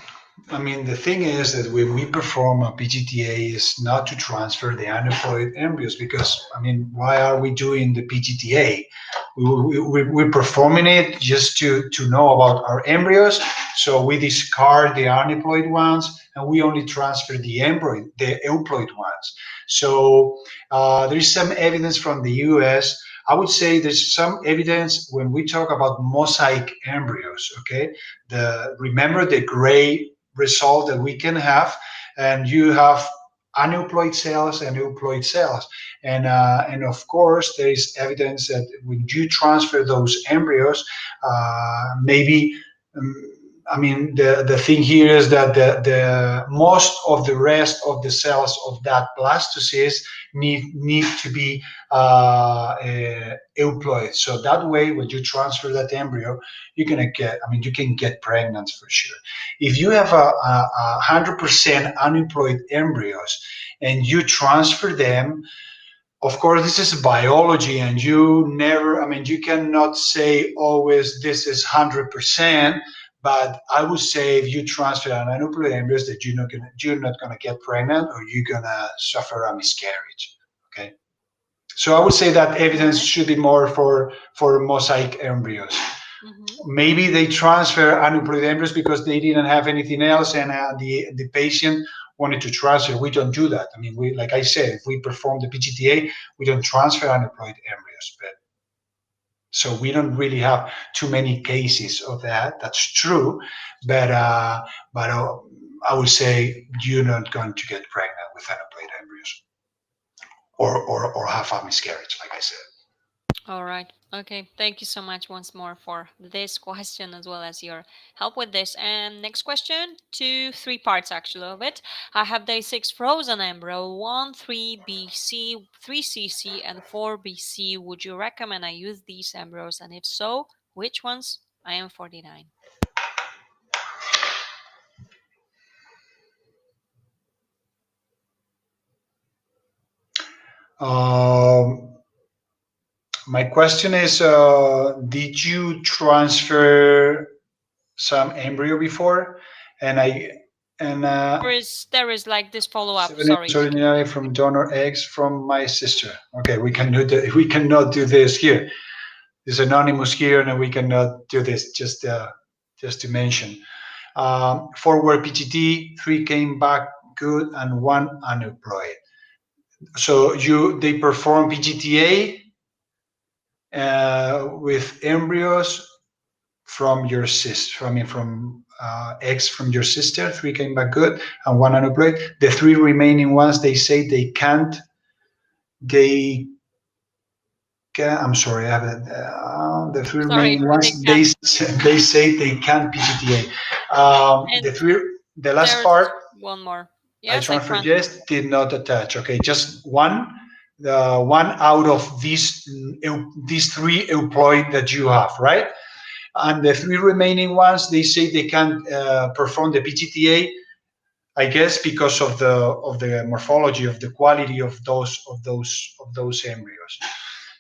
I mean, the thing is that when we perform a PGT-A is not to transfer the aneuploid embryos, because, I mean, why are we doing the PGT-A? We're performing it just to know about our embryos. So we discard the aneuploid ones and we only transfer the euploid ones. So there is some evidence from the US. I would say there's some evidence when we talk about mosaic embryos, okay? Remember the gray result that we can have, and you have aneuploid cells and euploid cells, and of course there is evidence that when you transfer those embryos, maybe. I mean, the thing here is that the most of the rest of the cells of that blastocyst need to be euploid. So that way, when you transfer that embryo, you're gonna get. I mean, you can get pregnant for sure. If you have a 100% aneuploid embryos and you transfer them, of course, this is biology, and you never. I mean, you cannot say always this is 100%. But I would say if you transfer an aneuploid embryos, that you're not gonna get pregnant, or you're gonna suffer a miscarriage. Okay. So I would say that evidence Right. should be more for mosaic embryos. Mm-hmm. Maybe they transfer aneuploid embryos because they didn't have anything else, and the patient wanted to transfer. We don't do that. I mean, like I said, if we perform the PGT-A, we don't transfer aneuploid embryos. But so we don't really have too many cases of that. That's true, but I would say you're not going to get pregnant with aneuploid embryos, or have a miscarriage, like I said. All right. Okay. Thank you so much once more for this question as well as your help with this. And next question, three parts actually of it. I have day 6 frozen embryo, 1, 3BC, 3CC, and 4BC. Would you recommend I use these embryos? And if so, which ones? I am 49. Um, my question is, did you transfer some embryo before? And And there is like this follow up. 7 Sorry. eggs originally from donor eggs from my sister. Okay, we can do that. We cannot do this here. There's anonymous here, and we cannot do this. Just to mention, 4 were PGT, 3 came back good, and 1 unemployed. So they perform PGT-A with embryos from your sister. I mean, from eggs from your sister. 3 came back good, and 1 unemployed. The 3 remaining ones, they say they can't. They can. I'm sorry. I have it. The 3 Sorry, remaining they ones, can. they say they can't PGT-A. And The last there's part, one more. I Yes, I transfer transfer. yes, did not attach. Okay, just one. The one out of these 3 employed that you have, right? And the 3 remaining ones, they say they can't perform the PGT-A. I guess because of the morphology, of the quality of those embryos.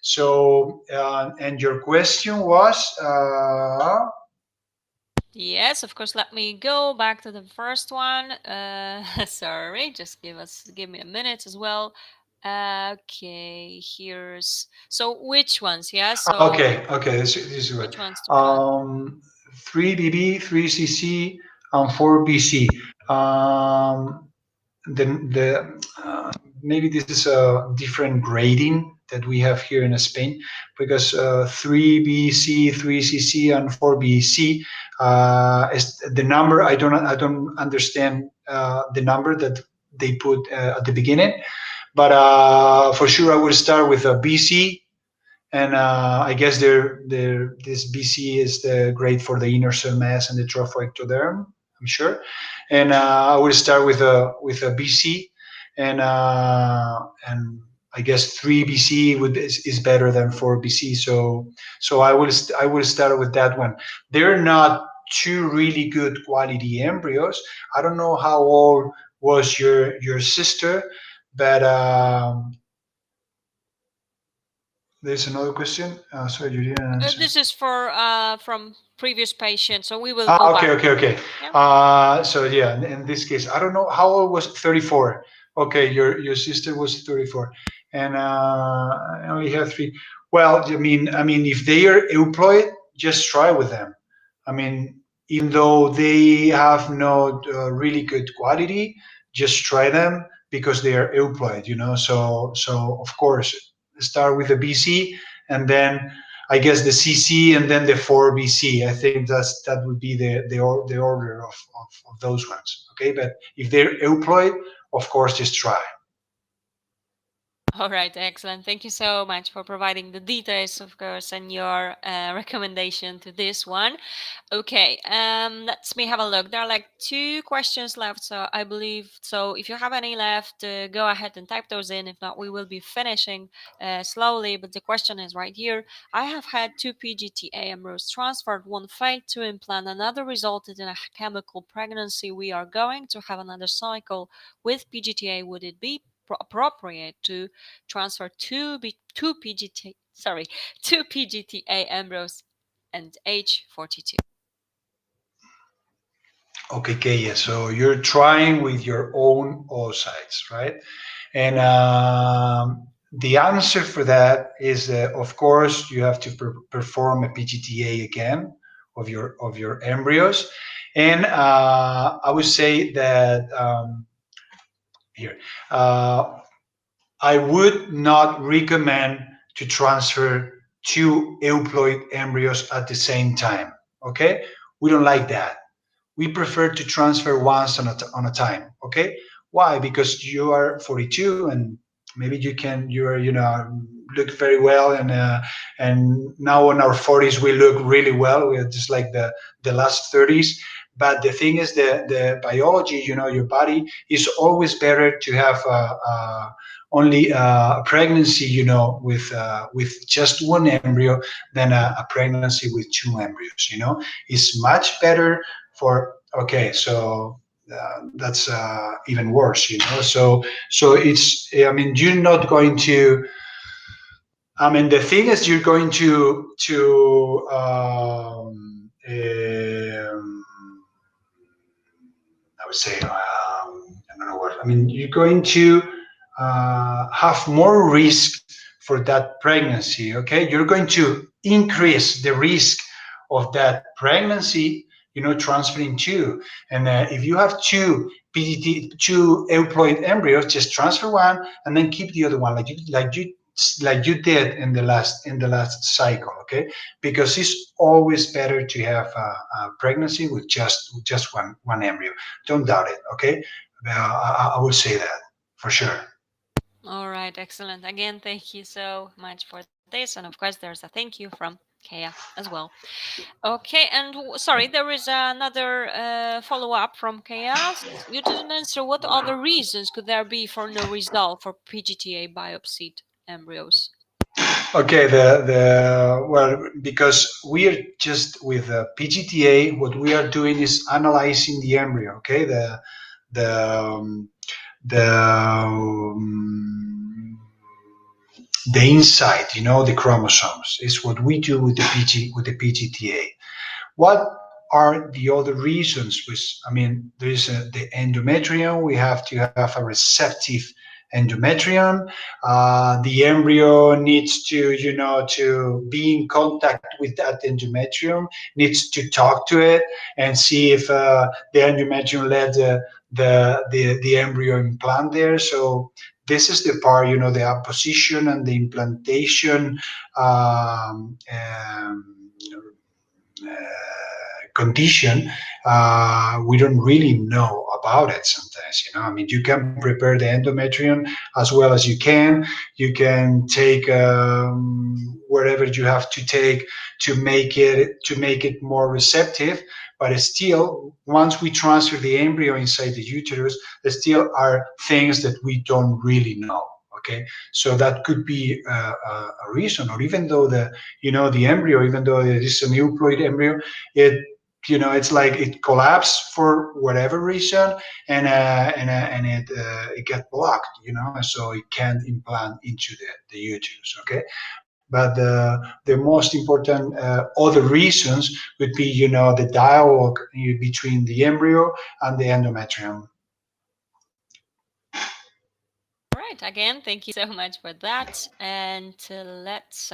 So, and your question was, Yes, of course. Let me go back to the first one. Sorry, just give me a minute as well. Okay, here's so which ones? Yeah, so okay, this is good. which ones to transfer? 3 BB, 3 CC, and 4 BC. Um, maybe this is a different grading that we have here in Spain, because 3 BC, 3 CC, and 4 BC is the number. I don't understand the number that they put at the beginning, but for sure I will start with a BC. And I guess this BC is the grade for the inner cell mass and the trophoectoderm, I'm sure. And I will start with a BC, and I guess 3 BC is better than 4 BC. So I will start with that one. They're not two really good quality embryos. I don't know how old was your sister, but there's another question. Sorry, you didn't answer. This is for from previous patient, so we will go Ah, okay, back. okay, okay. Yeah. So yeah, in this case, I don't know how old was 34. Okay, your sister was 34, and I only have 3. Well, I mean, if they are employed, just try with them. I mean, even though they have no really good quality, just try them because they are employed. So of course, start with the BC, and then I guess the CC, and then the 4 BC. I think that would be the order of those ones. Okay, but if they're employed, of course, just try. All right, excellent. Thank you so much for providing the details, of course, and your recommendation to this one. Okay, let me have a look. There are like 2 questions left, so I believe so. If you have any left, go ahead and type those in. If not, we will be finishing slowly. But the question is right here. I have had 2 PGT-A embryos transferred. One failed to implant. Another resulted in a chemical pregnancy. We are going to have another cycle with PGT-A. Would it be appropriate to transfer two PGT-A embryos and age 42? Okay, Kaya. So you're trying with your own oocytes, right? And the answer for that is that, of course, you have to perform a PGT-A again of your embryos, and I would say that here. I would not recommend to transfer 2 euploid embryos at the same time. Okay, we don't like that. We prefer to transfer once on a time. Okay, why? Because you are 42, and maybe you are look very well, and now in our 40s we look really well. We're just like the last 30s. But the thing is, the biology, your body is always better to have only a pregnancy, with just one embryo than a pregnancy with 2 embryos. It's much better for. Okay, so that's even worse. So it's. I mean, you're not going to. I mean, the thing is, you're going to. A would say, I don't know what. I mean, you're going to have more risk for that pregnancy. Okay, you're going to increase the risk of that pregnancy. Transferring two, and if you have two PGT, two euploid embryos, just transfer one and then keep the other one, like you did in the last cycle. Okay, because it's always better to have a pregnancy with just one embryo. Don't doubt it. Okay, I would say that for sure. All right, excellent. Again, thank you so much for this. And of course, there's a thank you from Kea as well. Okay, and sorry, there is another follow-up from Chaos. You didn't answer what other reasons could there be for no result for PGT-A biopsied embryos? Okay, well, because we are just with PGT-A, what we are doing is analyzing the embryo. Okay, the um, the the inside, the chromosomes is what we do with the PGT-A. What are the other reasons? Which, I mean, there is the endometrium. We have to have a receptive endometrium. The embryo needs to be in contact with that endometrium, needs to talk to it and see if the endometrium let the embryo implant there. So this is the part, the apposition and the implantation condition. We don't really know about it sometimes. I mean, you can prepare the endometrium as well as you can take whatever you have to take to make it more receptive, but still, once we transfer the embryo inside the uterus, there still are things that we don't really know. Okay, so that could be a reason. Or even though the embryo, even though it is an euploid embryo, it it's like it collapsed for whatever reason, and it got blocked, so it can't implant into the uterus. Okay, but the most important other reasons would be the dialogue between the embryo and the endometrium. All right, again, thank you so much for that. And let's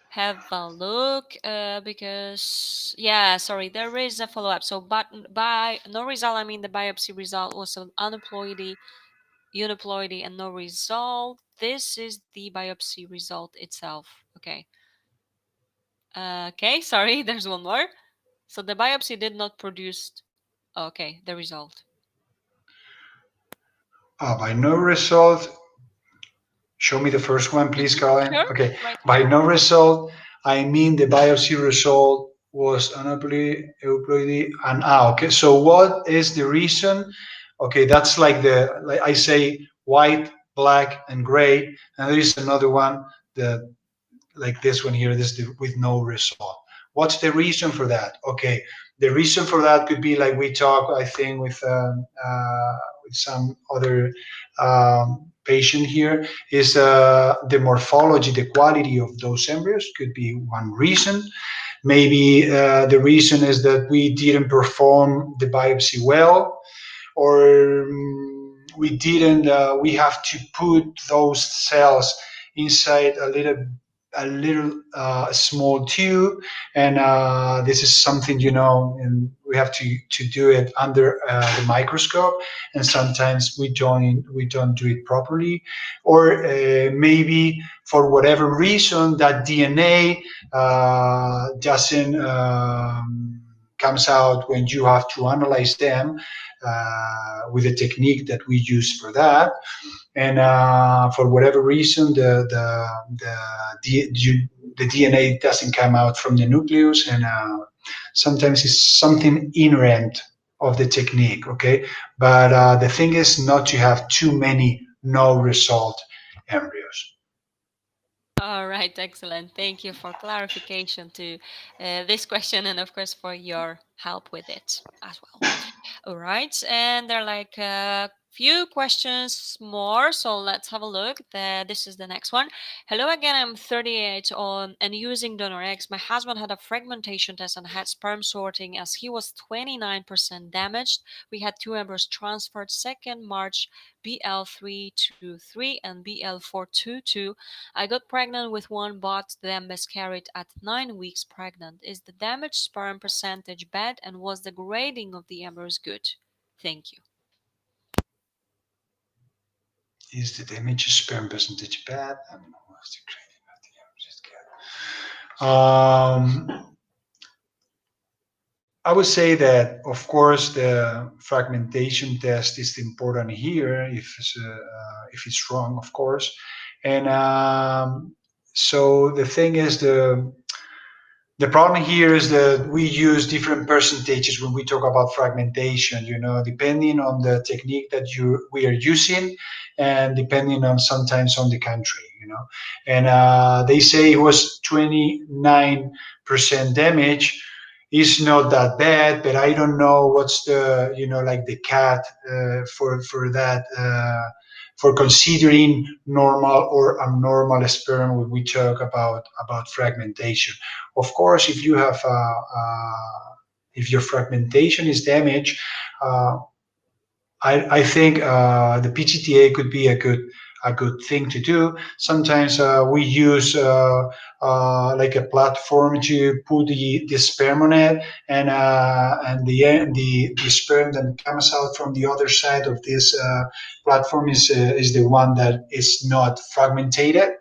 have a look because, yeah, sorry, there is a follow-up. So, but by no result, I mean the biopsy result was an aneuploidy, uniploidy, and no result. This is the biopsy result itself. Okay. Okay, sorry, there's one more. So the biopsy did not produce, okay, the result. By no result. Show me the first one, please, Colin. Sure, Okay. right By here. no result, I mean the biopsy result was aneuploidy, euploidy, and okay. So what is the reason? Okay, that's like I say, white, black, and gray, and there is another one that like this one here, this with no result. What's the reason for that? Okay, the reason for that could be like we talk, I think, with some other patient here, is the morphology, the quality of those embryos could be one reason. Maybe the reason is that we didn't perform the biopsy well, or we have to put those cells inside a little small tube, and this is something, and we have to do it under the microscope, and sometimes we don't do it properly, or maybe for whatever reason that DNA doesn't comes out when you have to analyze them with the technique that we use for that, and for whatever reason the DNA doesn't come out from the nucleus, and sometimes it's something inherent of the technique. Okay, but the thing is not to have too many no result embryos. All right, excellent. Thank you for clarification to this question and, of course, for your help with it as well. All right, and there are like a few questions more, so let's have a look. This is the next one. Hello again, I'm 38 and using donor eggs. My husband had a fragmentation test and had sperm sorting as he was 29% damaged. We had two embryos transferred 2nd March, BL323 and BL422. I got pregnant with one but then miscarried at 9 weeks pregnant. Is the damaged sperm percentage bad and was the grading of the embryos good? Thank you. Is the damage sperm percentage bad? I don't know what's the grading of the I would say that, of course, the fragmentation test is important here if it's wrong, of course. And so the thing is, the problem here is that we use different percentages when we talk about fragmentation, depending on the technique that we are using and depending on sometimes on the country. And they say it was 29% damage. Is not that bad, but I don't know what's the, like the cat for that. For considering normal or abnormal sperm when we talk about fragmentation. Of course, if your fragmentation is damaged, uh, I think the PGT-A could be a good thing to do. Sometimes we use like a platform to put the sperm on it, and the sperm that comes out from the other side of this platform is the one that is not fragmented.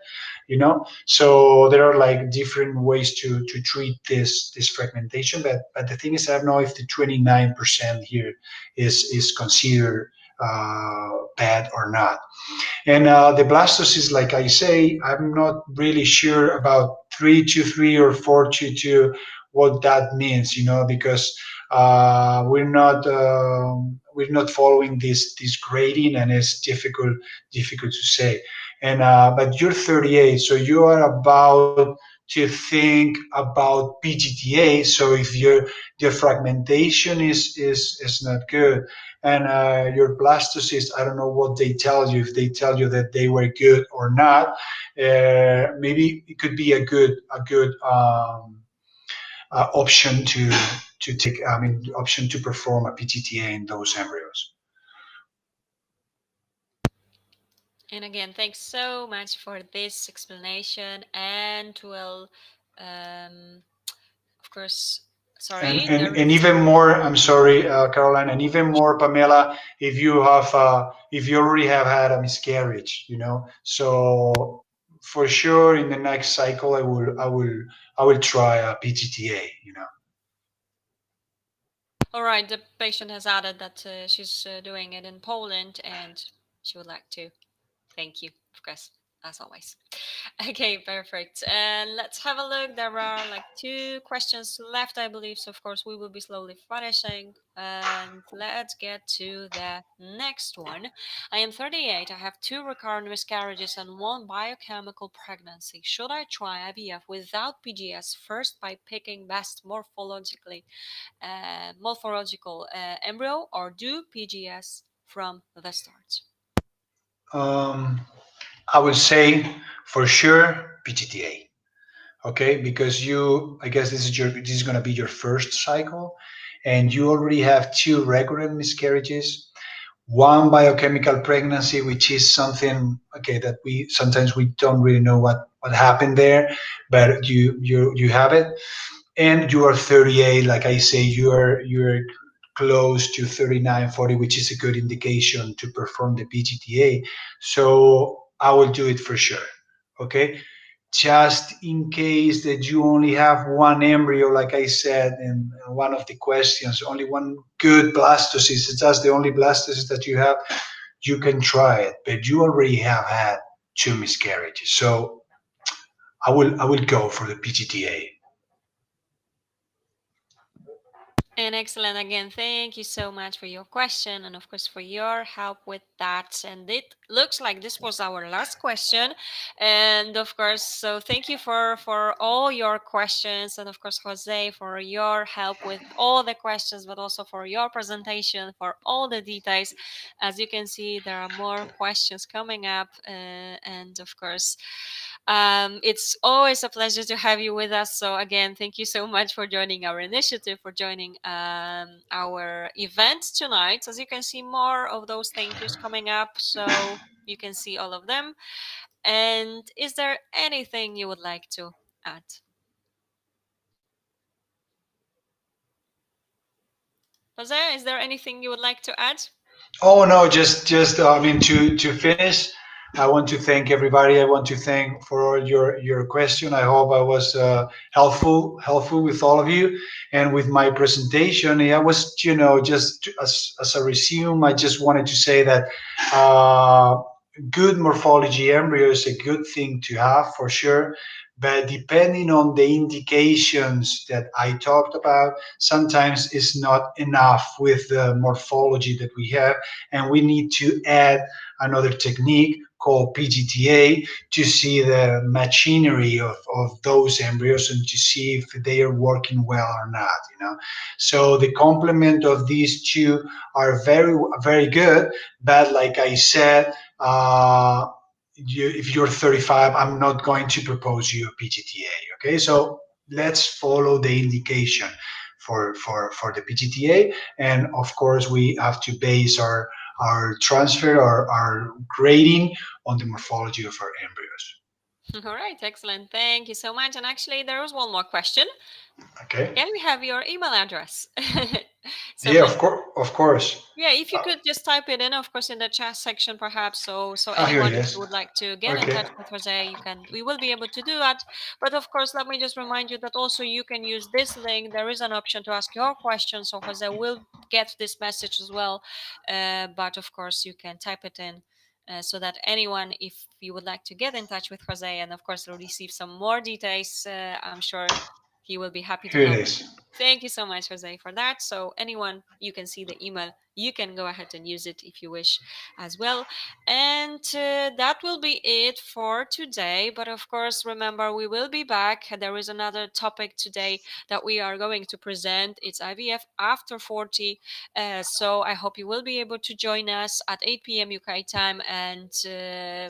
So there are like different ways to treat this fragmentation, but the thing is, I don't know if the 29% here is considered bad or not. And the blastocyst, like I say, I'm not really sure about 323 or 422 what that means, because we're not following this grading, and it's difficult to say. And but you're 38, so you are about to think about PGT-A. So if your fragmentation is not good, and your blastocysts, I don't know what they tell you, if they tell you that they were good or not. Maybe it could be a good option to take. I mean, option to perform a PGT-A in those embryos. And again, thanks so much for this explanation. And well, um, of course, And, sorry, and, there and is. even more, I'm sorry, Caroline, and even more, Pamela, if you already have had a miscarriage, so for sure in the next cycle, I will try a PGT-A. All right, the patient has added that she's doing it in Poland and she would like to. Thank you, of course, as always. Okay, perfect. And let's have a look. There are like 2 questions left, I believe. So, of course, we will be slowly finishing. And let's get to the next one. I am 38. I have 2 recurrent miscarriages and 1 biochemical pregnancy. Should I try IVF without PGS first by picking best morphological embryo, or do PGS from the start? Um, I would say for sure PGT-A. Okay, because I guess this is going to be your first cycle, and you already have 2 recurrent miscarriages, 1 biochemical pregnancy, which is something, okay, that we don't really know what happened there, but you have it, and you are 38. Like I say, you're close to 39, 40, which is a good indication to perform the PGT-A. So I will do it for sure. Okay, just in case that you only have 1 embryo, like I said in one of the questions, only 1 good blastocyst, it's just the only blastocyst that you have, you can try it, but you already have had 2 miscarriages. So I will go for the PGT-A. And excellent again. Thank you so much for your question and, of course, for your help with that. And it looks like this was our last question. And, of course, so thank you for all your questions. And, of course, Jose, for your help with all the questions, but also for your presentation, for all the details. As you can see, there are more questions coming up. And, of course, it's always a pleasure to have you with us. So again, thank you so much for joining our initiative, for joining our event tonight. As you can see, more of those thank yous coming up, so you can see all of them. And is there anything you would like to add? Jose, is there anything you would like to add? Oh no, just I mean to finish, I want to thank everybody. I want to thank for all your question. I hope I was helpful with all of you and with my presentation. I was just as a resume. I just wanted to say that good morphology embryo is a good thing to have for sure. But depending on the indications that I talked about, sometimes it's not enough with the morphology that we have, and we need to add another technique called PGT-A to see the machinery of those embryos and to see if they are working well or not. So the complement of these two are very good, but like I said, if you're 35, I'm not going to propose you a PGT-A. Okay, so let's follow the indication for the PGT-A, and of course we have to base our transfer or our grading on the morphology of our embryos. All right, excellent. Thank you so much. And actually, there was one more question. Okay. Can we have your email address? So Yeah, maybe, of course. yeah, if you Uh, could just type it in, of course, in the chat section, perhaps. So Here anyone, it if is. you would like to get in Okay. touch with Jose, you can. We will be able to do that. But of course, let me just remind you that also you can use this link. There is an option to ask your questions, so Jose will get this message as well. But of course, you can type it in. So that anyone, if you would like to get in touch with Jose and of course receive some more details, I'm sure he will be happy to Here it help you. is. Thank you so much, Jose, for that. So anyone, you can see the email. You can go ahead and use it if you wish as well. And that will be it for today. But of course, remember, we will be back. There is another topic today that we are going to present. It's IVF after 40. So I hope you will be able to join us at 8 p.m. UK time. And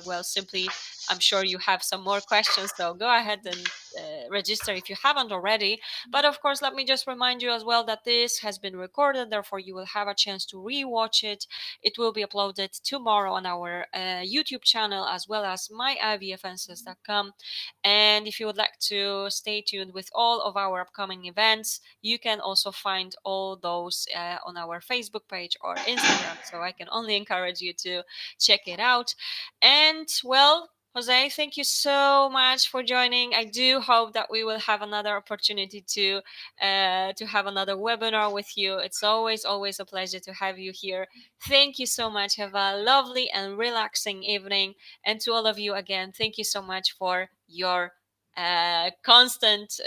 well, simply, I'm sure you have some more questions. So go ahead and register if you haven't already. But of course, let me just remind you as well that this has been recorded, therefore you will have a chance to re-watch it. It will be uploaded tomorrow on our YouTube channel as well as myivfnss.com. And if you would like to stay tuned with all of our upcoming events, you can also find all those on our Facebook page or Instagram. So I can only encourage you to check it out. And well, Jose, thank you so much for joining. I do hope that we will have another opportunity to have another webinar with you. It's always a pleasure to have you here. Thank you so much. Have a lovely and relaxing evening. And to all of you again, thank you so much for your constant,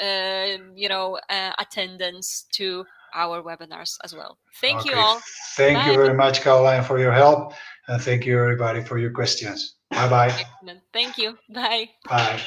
attendance to our webinars as well. Thank you Okay. all. Thank you Bye. very much, Caroline, for your help, and thank you everybody for your questions. Bye bye. Excellent. Thank you. Bye. Bye.